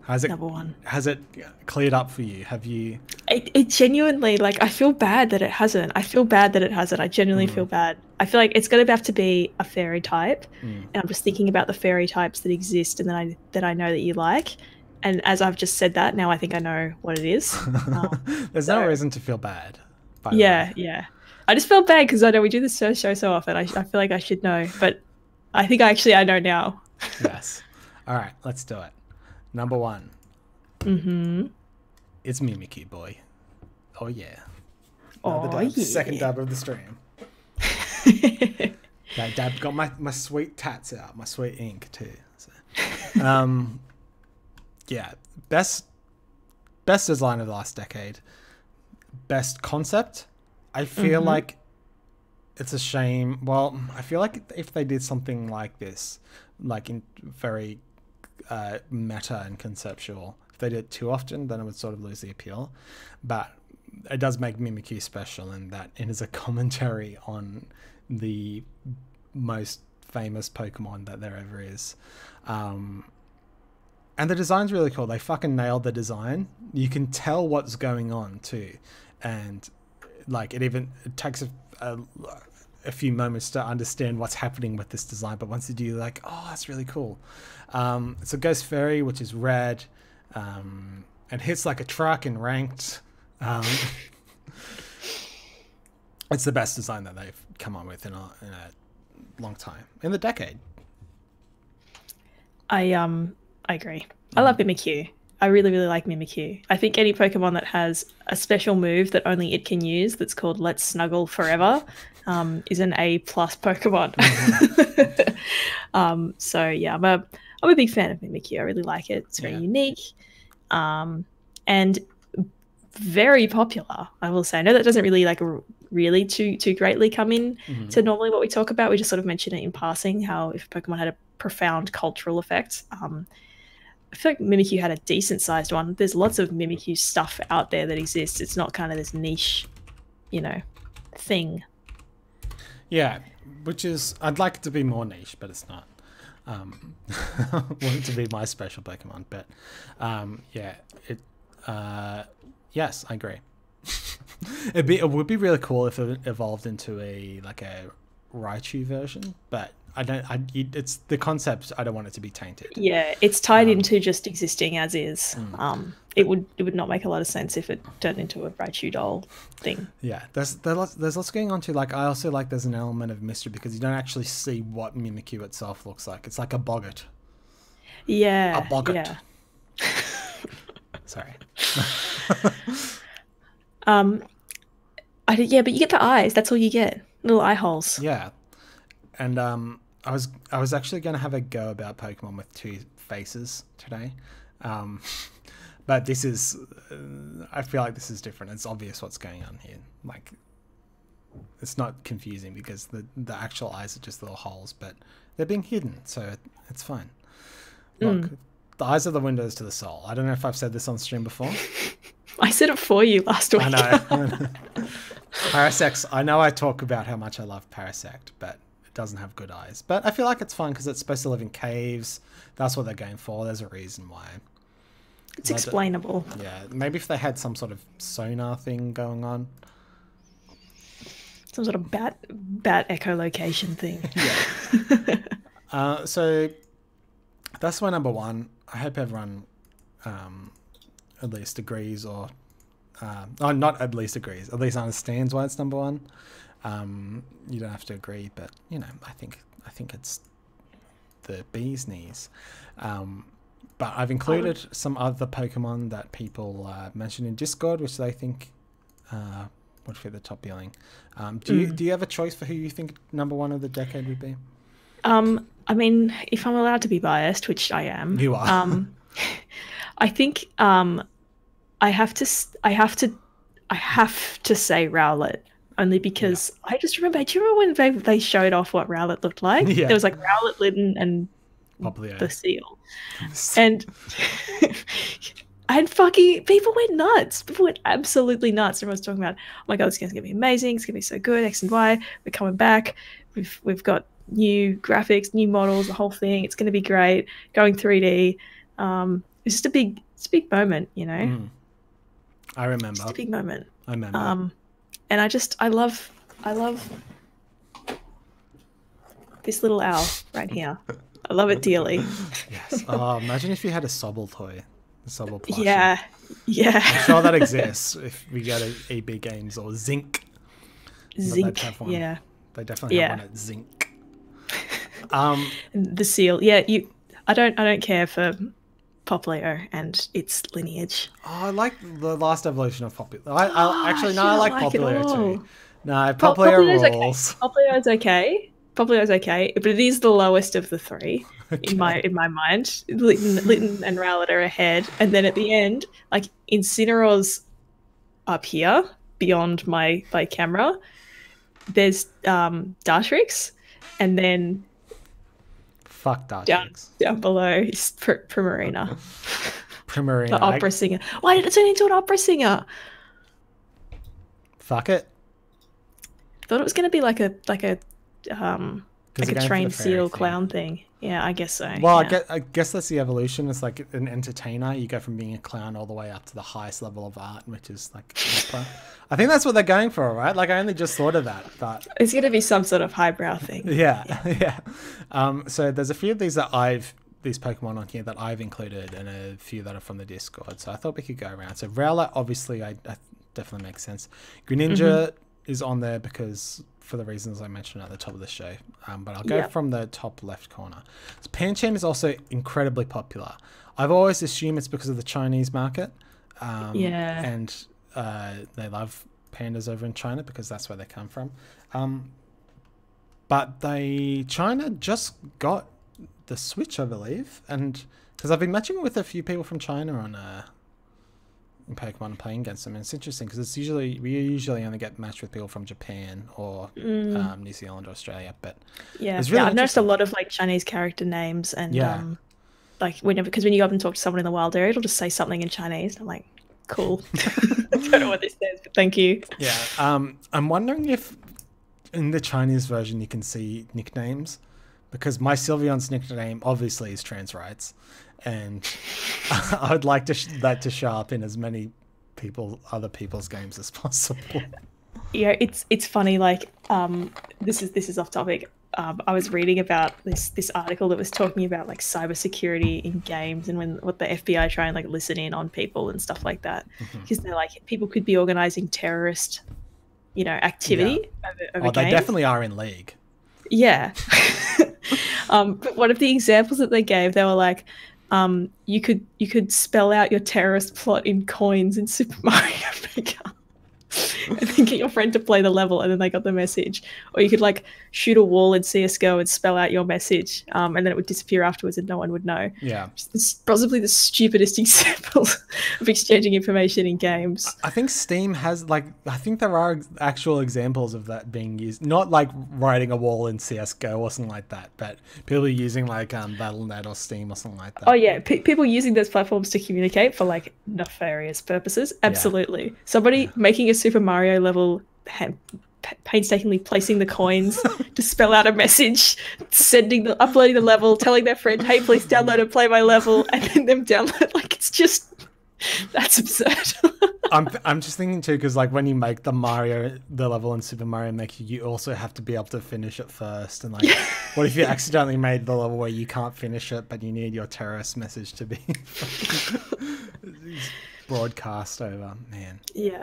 Has it cleared up for you? Have you? It genuinely, like, I feel bad that it hasn't. I genuinely feel bad. I feel like it's going to have to be a fairy type, and I'm just thinking about the fairy types that exist and that I know that you like. And as I've just said that, now I think I know what it is. There's no reason to feel bad. Yeah. I just felt bad because I know we do this show so often. I feel like I should know, but I think I know now. Yes. All right, let's do it. Number one. It's Mimikyu, boy. Oh yeah. Second dab of the stream. That dab got my sweet tats out, my sweet ink too. So. Yeah. Best design of the last decade. Best concept. I feel like it's a shame. Well, I feel like if they did something like this, like in very meta and conceptual, if they did it too often, then it would sort of lose the appeal. But it does make Mimikyu special in that it is a commentary on the most famous Pokemon that there ever is. And the design's really cool. They fucking nailed the design. You can tell what's going on too. And like it takes a few moments to understand what's happening with this design, but once you do, you're like, oh, that's really cool. It's a Ghost Fairy, which is red, and hits like a truck in ranked. It's the best design that they've come on with in a long time, in the decade. I agree. I love Mimikyu. I really, really like Mimikyu. I think any Pokemon that has a special move that only it can use that's called Let's Snuggle Forever is an A+ Pokemon. So yeah, I'm a big fan of Mimikyu. I really like it. It's very unique and very popular, I will say. I know that doesn't really really too greatly come in to normally what we talk about. We just sort of mention it in passing, how if Pokemon had a profound cultural effect. I feel like Mimikyu had a decent sized one. There's lots of Mimikyu stuff out there that exists. It's not kind of this niche, thing. Yeah, which is, I'd like it to be more niche, but it's not. I want it to be my special Pokemon, but yes, I agree. It would be really cool if it evolved into a Raichu version, but it's the concept. I don't want it to be tainted. Yeah, it's tied into just existing as is. It would not make a lot of sense if it turned into a Raichu doll thing. Yeah, there's lots going on too. Like, I also like there's an element of mystery because you don't actually see what Mimikyu itself looks like. It's like a boggart. Yeah. A boggart. Yeah. Sorry. But you get the eyes. That's all you get. Little eye holes. Yeah. And I was actually going to have a go about Pokemon with two faces today. But this is, I feel like this is different. It's obvious what's going on here. Like, it's not confusing because the actual eyes are just little holes, but they're being hidden, so it's fine. Look, the eyes are the windows to the soul. I don't know if I've said this on stream before. I said it for you last week. I know. Parasect, I know I talk about how much I love Parasect, but it doesn't have good eyes. But I feel like it's fun because it's supposed to live in caves. That's what they're going for. There's a reason why. It's explainable. Yeah, maybe if they had some sort of sonar thing going on. Some sort of bat echolocation thing. Yeah. So that's my number one. I hope everyone at least agrees or not at least agrees, at least understands why it's number one. You don't have to agree, but you know, I think it's the bee's knees. But I've included some other Pokemon that people mentioned in Discord, which they think would fit the top billing. Do you have a choice for who you think number one of the decade would be? I mean, if I'm allowed to be biased, which I am, you are. I think I have to say Rowlet, only because I just remember. Do you remember when they showed off what Rowlet looked like? Yeah. There was like Rowlet, Litten, and Popplio. the seal, and fucking people went nuts. People went absolutely nuts. Everyone's talking about, oh my god, this game's gonna be amazing. It's gonna be so good. X and Y, we're coming back. We've got new graphics, new models, the whole thing. It's gonna be great. Going 3D. It's just a big moment, you know. I remember. Just a big moment. I remember. And I love this little owl right here. I love it dearly. Yes. Oh, imagine if you had a Sobble toy. A Sobble plushie. Yeah. I'm sure that exists if we go to EB Games or Zinc. Zinc, yeah. They definitely have one at Zinc. The seal. Yeah, I don't care for Popplio and its lineage. Oh, I like the last evolution of Popplio. I like Popplio too. No, Popplio rules. Okay. Poplio's okay, but it is the lowest of the three in my mind. Litten and Rowlet are ahead, and then at the end, like Incineroar's up here beyond my camera. There's Dartrix, and then fuck Dartrix. Down below is Primarina. Primarina, the opera singer. Why did it turn into an opera singer? Fuck it. Thought it was going to be like a trained seal thing. Clown thing. Yeah, I guess so. Well, yeah. I guess that's the evolution. It's like an entertainer. You go from being a clown all the way up to the highest level of art, which is like opera. I think that's what they're going for, right? Like, I only just thought of that, but it's going to be some sort of highbrow thing. Yeah. So there's a few of these Pokemon on here that I've included, and a few that are from the Discord. So I thought we could go around. So Rowlet, obviously, I definitely makes sense. Greninja is on there because, for the reasons I mentioned at the top of the show, but I'll go from the top left corner. So Pancham is also incredibly popular. I've always assumed it's because of the Chinese market. And they love pandas over in China because that's where they come from. But China just got the Switch, I believe, and because I've been matching with a few people from China on in Pokemon and playing against them, and it's interesting because we usually only get matched with people from Japan or New Zealand or Australia, but it's really I've noticed a lot of like Chinese character names, and like because when you go up and talk to someone in the wild area, it'll just say something in Chinese. I'm like, cool. I don't know what this says, but thank you. I'm wondering if in the Chinese version you can see nicknames, because my Sylveon's nickname obviously is trans rights, and I would like that to show up in as many other people's games as possible. Yeah, it's funny. Like, this is off topic. I was reading about this article that was talking about like cybersecurity in games, and what the FBI try and like listen in on people and stuff like that, because they're like, people could be organizing terrorist, activity over games. They definitely are in League. Yeah. But one of the examples that they gave, they were like, you could spell out your terrorist plot in coins in Super Mario Maker. And then get your friend to play the level, and then they got the message. Or you could like shoot a wall in CSGO and spell out your message, and then it would disappear afterwards and no one would know. Yeah. It's possibly the stupidest example of exchanging information in games. I think Steam has I think there are actual examples of that being used. Not like writing a wall in CSGO or something like that, but people using like Battle.net or Steam or something like that. Oh yeah, people using those platforms to communicate for like nefarious purposes. Absolutely. Yeah. Somebody making a Super Mario level, painstakingly placing the coins to spell out a message, uploading the level, telling their friend, hey, please download and play my level, and then them download. Like, it's just, that's absurd. I'm just thinking too, because like when you make the level in Super Mario Maker, you also have to be able to finish it first. And like, what if you accidentally made the level where you can't finish it, but you need your terrorist message to be? broadcast over, man. Yeah.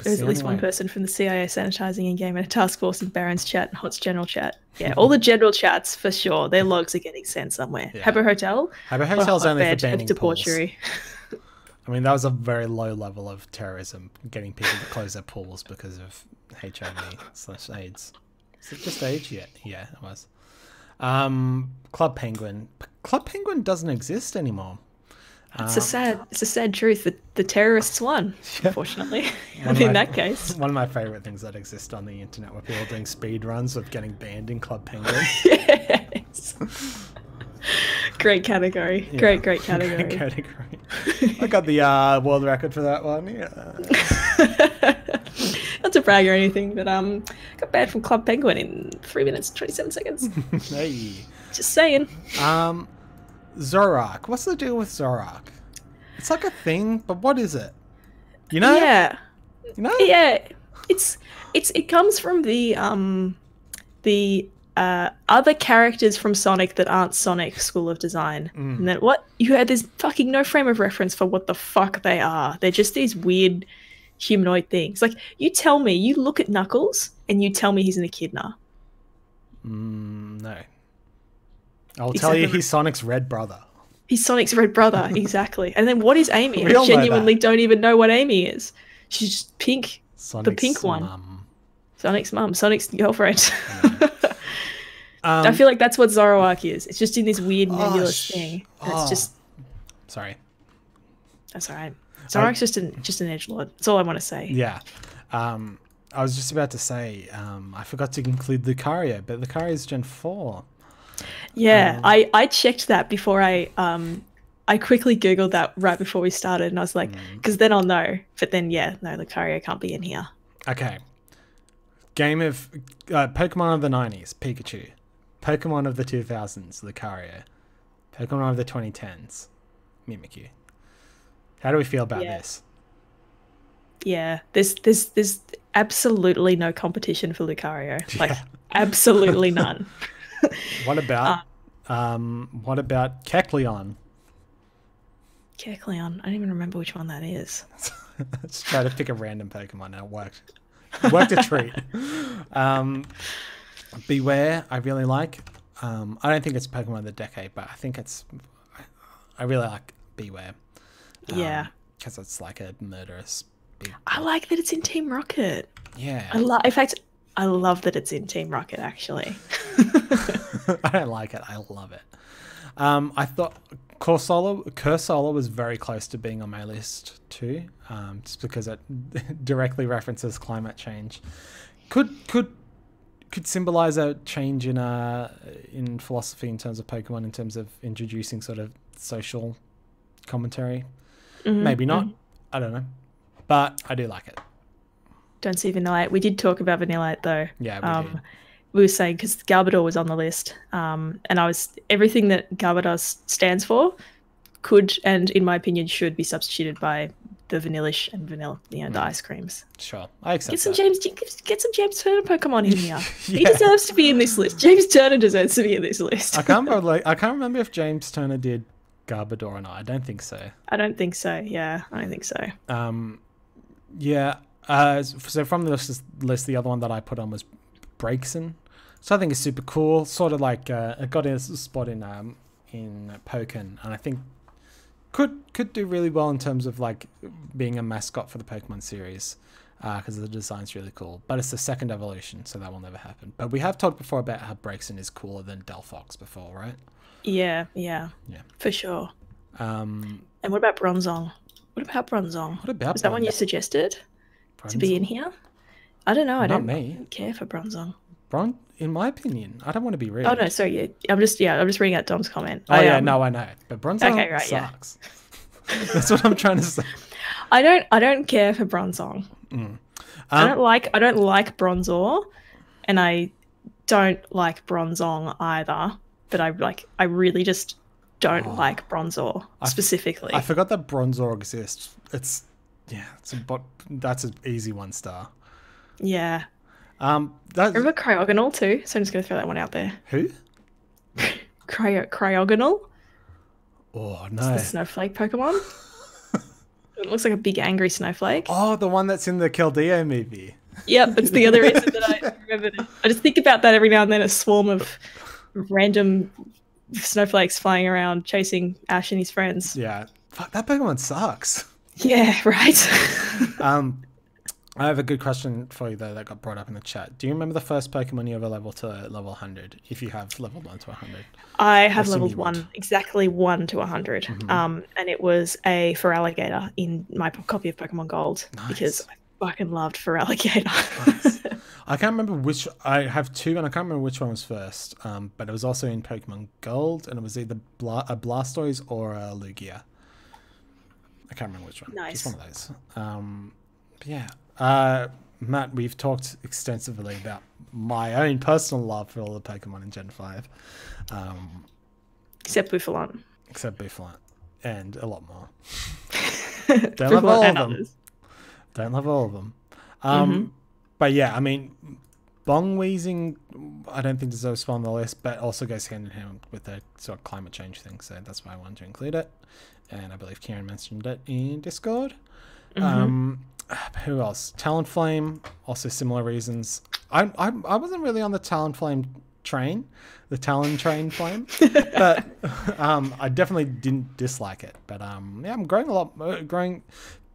There's at least one person from the CIA sanitizing in game and a task force in Baron's chat and Hot's general chat. Yeah, all the general chats for sure. Their logs are getting sent somewhere. Yeah. Habbo Hotel. Habbo Hotel's only for banning debauchery. I mean, that was a very low level of terrorism, getting people to close their pools because of HIV/AIDS. Is it just AIDS yet? Yeah, it was. Club Penguin. Club Penguin doesn't exist anymore. It's a sad truth that the terrorists won, unfortunately. In that case. One of my favourite things that exist on the internet where people are doing speed runs of getting banned in Club Penguin. Yes. Great category. Yeah. Great category. Great category. I got the world record for that one. Yeah. Not to brag or anything, but got banned from Club Penguin in 3 minutes and 27 seconds. Hey. Just saying. Zorak. What's the deal with Zorak? It's like a thing, but what is it? You know? Yeah. You know? Yeah. It comes from the other characters from Sonic that aren't Sonic School of Design. And then you had this fucking no frame of reference for what the fuck they are. They're just these weird humanoid things. Like, you tell me, you look at Knuckles and you tell me he's an echidna. No. I'll tell you he's Sonic's red brother. He's Sonic's red brother, exactly. And then what is Amy? I genuinely don't even know what Amy is. She's just pink. Sonic's the pink one. Mum. Sonic's mum. Sonic's girlfriend. I feel like that's what Zoroark is. It's just in this weird nebulous thing. It's just... Sorry. That's all right. Zoroark's just an edgelord. That's all I want to say. Yeah. I was just about to say, I forgot to include Lucario, but Lucario's Gen 4. Yeah, I checked that before I quickly Googled that right before we started, and I was like, because then I'll know. But then, yeah, no, Lucario can't be in here. Okay. Game of Pokemon of the 90s, Pikachu. Pokemon of the 2000s, Lucario. Pokemon of the 2010s, Mimikyu. How do we feel about this? Yeah, there's absolutely no competition for Lucario. Like, absolutely none. What about Kecleon? Kecleon. I don't even remember which one that is. Let's try to pick a random Pokemon. Now it worked. It worked a treat. Beware, I really like. I don't think it's Pokemon of the decade, but I really like Beware. Yeah. Because it's like a murderous big... I like that it's in Team Rocket. Yeah. In fact, I love that it's in Team Rocket, actually. I don't like it. I love it. I thought Cursola was very close to being on my list too, just because it directly references climate change. Could symbolize a change in philosophy in terms of Pokemon, in terms of introducing sort of social commentary. Maybe not. I don't know. But I do like it. Don't see Vanillite. We did talk about Vanillite though. Yeah, we did. We were saying, because Garbodor was on the list, and everything that Garbodor stands for could, and in my opinion should, be substituted by the Vanillish and vanilla, the ice creams. Sure, I accept get some James Turner Pokemon in here. He deserves to be in this list. James Turner deserves to be in this list. I can't remember if James Turner did Garbodor or not. I don't think so. I don't think so. Yeah, I don't think so. Yeah. So from the list, the other one that I put on was Braixen. So I think it's super cool. Sort of like it got a spot in Pokken, and I think could do really well in terms of like being a mascot for the Pokemon series, because the design's really cool. But it's the second evolution, so that will never happen. But we have talked before about how Braixen is cooler than Delphox before, right? Yeah, for sure. And what about Bronzong? What about Was that one you suggested to be in here? I don't know. I don't care for Bronzong. In my opinion, I don't want to be rude. Oh no, sorry. Yeah, I'm just reading out Dom's comment. No, I know. But Bronzong sucks. Yeah. That's what I'm trying to say. I don't care for Bronzong. I don't like Bronzor, and I don't like Bronzong either. But I really just don't like Bronzor specifically. I forgot that Bronzor exists. That's an easy 1 star. Yeah. Remember Cryogonal too? So I'm just going to throw that one out there. Who? Cryogonal. Oh, no. It's the snowflake Pokemon. It looks like a big angry snowflake. Oh, the one that's in the Keldeo movie. Yep, that's the other reason that I remembered it. I just think about that every now and then, a swarm of random snowflakes flying around chasing Ash and his friends. Yeah. Fuck, that Pokemon sucks. Yeah, right. I have a good question for you, though, that got brought up in the chat. Do you remember the first Pokemon you ever leveled to level 100, if you have leveled 1 to 100? I have leveled 1, exactly 1 to 100. Mm-hmm. And it was a Feraligatr in my copy of Pokemon Gold. Nice. Because I fucking loved Feraligatr. Nice. I can't remember which... I have 2, and I can't remember which one was first. But it was also in Pokemon Gold, and it was either a Blastoise or a Lugia. I can't remember which one. Nice. Just one of those. But yeah. Matt, we've talked extensively about my own personal love for all the Pokemon in Gen 5. Except Buffalon. Except Buffalon. And a lot more. Don't love all of them. Others. Don't love all of them. But yeah, I mean, bong wheezing, I don't think deserves to be on the list, but also goes hand in hand with the sort of climate change thing. So that's why I wanted to include it. And I believe Kieran mentioned it in Discord. Who else? Talonflame, also similar reasons. I wasn't really on the Talonflame train, the Talon train flame, but I definitely didn't dislike it. But yeah, I'm growing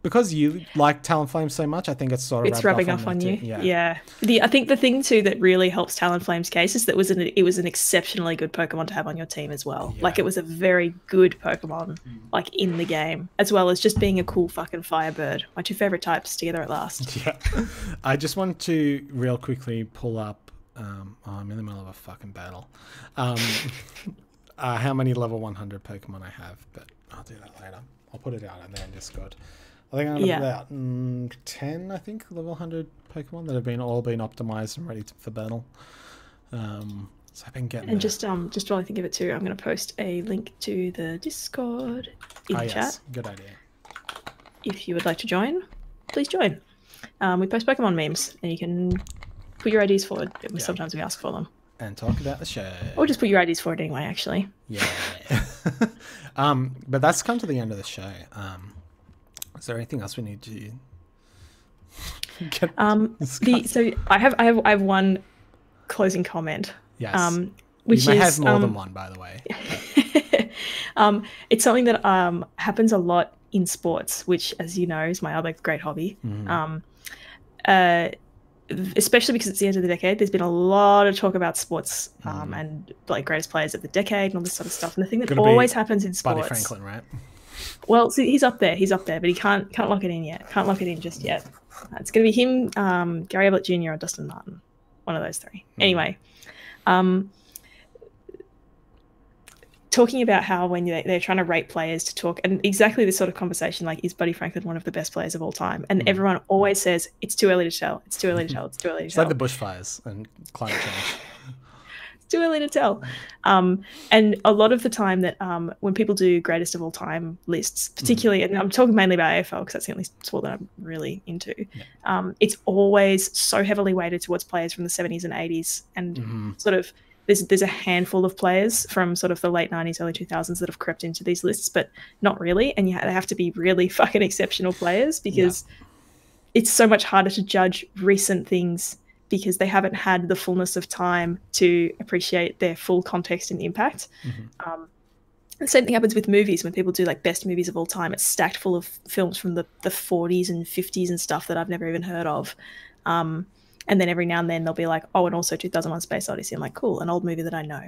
because you like Talonflame so much. I think it's sort of rubbing off on you. Yeah. I think the thing too that really helps Talonflame's case is that it was an exceptionally good Pokemon to have on your team as well. Yeah. Like it was a very good Pokemon, like in the game, as well as just being a cool fucking Firebird. My 2 favorite types together at last. Yeah. I just want to real quickly pull up. I'm in the middle of a fucking battle. How many level 100 Pokemon I have, but I'll do that later. I'll put it out on there in Discord. I think I'm about 10, I think, level 100 Pokemon that have all been optimized and ready for battle. So I've been getting and just while I think of it too, I'm going to post a link to the Discord in the chat. Good idea. If you would like to join, please join. We post Pokemon memes, and you can put your IDs forward. Sometimes we ask for them. And talk about the show. Or just put your IDs forward anyway, actually. Yeah. But that's come to the end of the show. Is there anything else we need to get so I have one closing comment. Yes. Which you may have more than one, by the way. It's something that happens a lot in sports, which, as you know, is my other great hobby. Especially because it's the end of the decade. There's been a lot of talk about sports and like greatest players of the decade and all this sort of stuff. And the thing that always happens in sports, Buddy Franklin, right? Well, see, he's up there, but he can't lock it in yet. Can't lock it in just yet. It's going to be him, Gary Ablett Jr. or Dustin Martin, one of those 3. Anyway, talking about how when they're trying to rate players to talk, and exactly this sort of conversation, like, is Buddy Franklin one of the best players of all time? And everyone always says, it's too early to tell. It's too early to tell. It's too early to tell. It's like the bushfires and climate change. It's too early to tell. And a lot of the time that when people do greatest of all time lists, particularly, and I'm talking mainly about AFL because that's the only sport that I'm really into, it's always so heavily weighted towards players from the 70s and 80s and sort of there's a handful of players from sort of the late 90s, early 2000s that have crept into these lists, but not really. And they have to be really fucking exceptional players because it's so much harder to judge recent things because they haven't had the fullness of time to appreciate their full context and impact. The same thing happens with movies. When people do like best movies of all time, it's stacked full of films from the 40s and 50s and stuff that I've never even heard of. And then every now and then they'll be like, oh, and also 2001 Space Odyssey. I'm like, cool, an old movie that I know.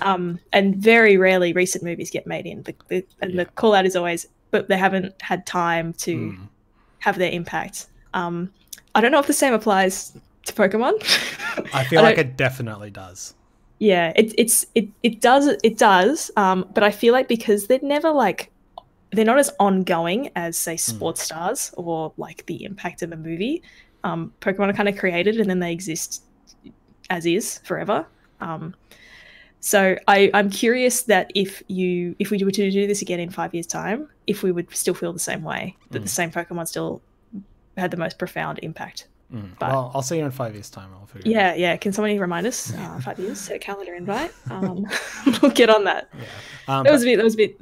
And very rarely recent movies get made in. The call out is always, but they haven't had time to have their impact. I don't know if the same applies to Pokemon. I feel like it definitely does. Yeah, it does. But I feel like because they're never like, they're not as ongoing as say sports stars or like the impact of a movie. Pokemon are kind of created and then they exist as is forever. So I'm curious that if we were to do this again in 5 years' time, if we would still feel the same way, that the same Pokemon still had the most profound impact. But, well, I'll see you in 5 years' time. I'll figure it out. Yeah. Can somebody remind us? 5 years, set a calendar invite. We'll get on that. Yeah. That was a bit,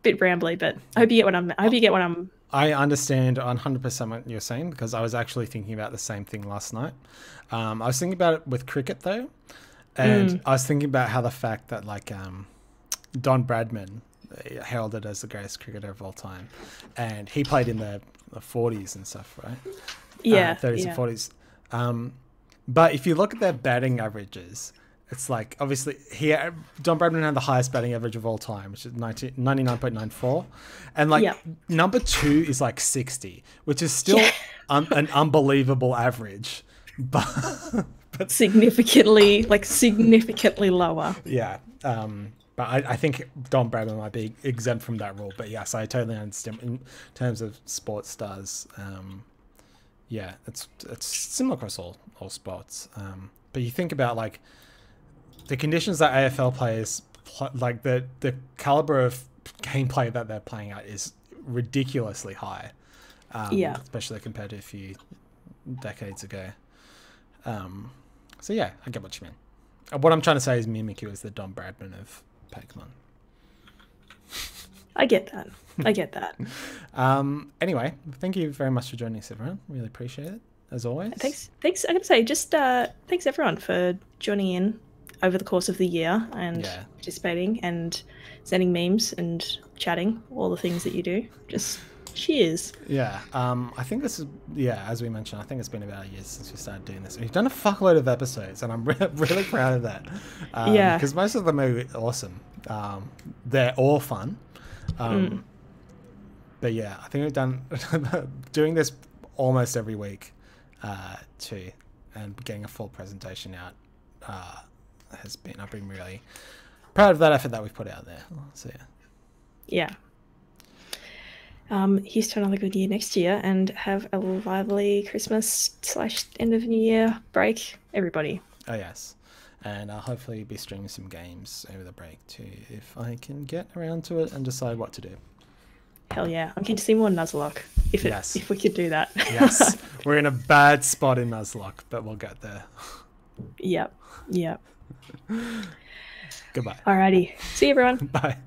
bit rambly, but I hope you get what I'm. I hope you get what I'm. I understand 100% what you're saying, because I was actually thinking about the same thing last night. I was thinking about it with cricket though, and I was thinking about how the fact that like Don Bradman, heralded as the greatest cricketer of all time, and he played in the 40s and stuff, right? Yeah, 30s and 40s. But if you look at their batting averages, it's like, obviously, Don Bradman had the highest batting average of all time, which is 99.94. And like number 2 is like 60, which is still an unbelievable average. But significantly lower. Yeah. But I think Don Bradman might be exempt from that rule. But yes, I totally understand in terms of sports stars. Yeah, it's similar across all sports. But you think about like the conditions that AFL players like the caliber of gameplay that they're playing at is ridiculously high. Especially compared to a few decades ago. So yeah, I get what you mean. What I'm trying to say is Mimikyu is the Don Bradman of Pokemon. I get that. Anyway, thank you very much for joining us, everyone. Really appreciate it, as always. Thanks. I gotta say, just thanks everyone for joining in over the course of the year and participating and sending memes and chatting, all the things that you do. Just cheers. Yeah. I think this is, as we mentioned, I think it's been about a year since we started doing this. We've done a fuckload of episodes, and I'm really proud of that. Because most of them are awesome. They're all fun. But yeah, I think we've done doing this almost every week too, and getting a full presentation out I've been really proud of that effort that we've put out there. So here's to another good year next year, and have a lively Christmas / end of New Year break, everybody. Oh yes. And I'll hopefully be streaming some games over the break too, if I can get around to it and decide what to do. Hell yeah. I'm keen to see more Nuzlocke, if we could do that. Yes. We're in a bad spot in Nuzlocke, but we'll get there. Yep. Goodbye. Alrighty. See you, everyone. Bye.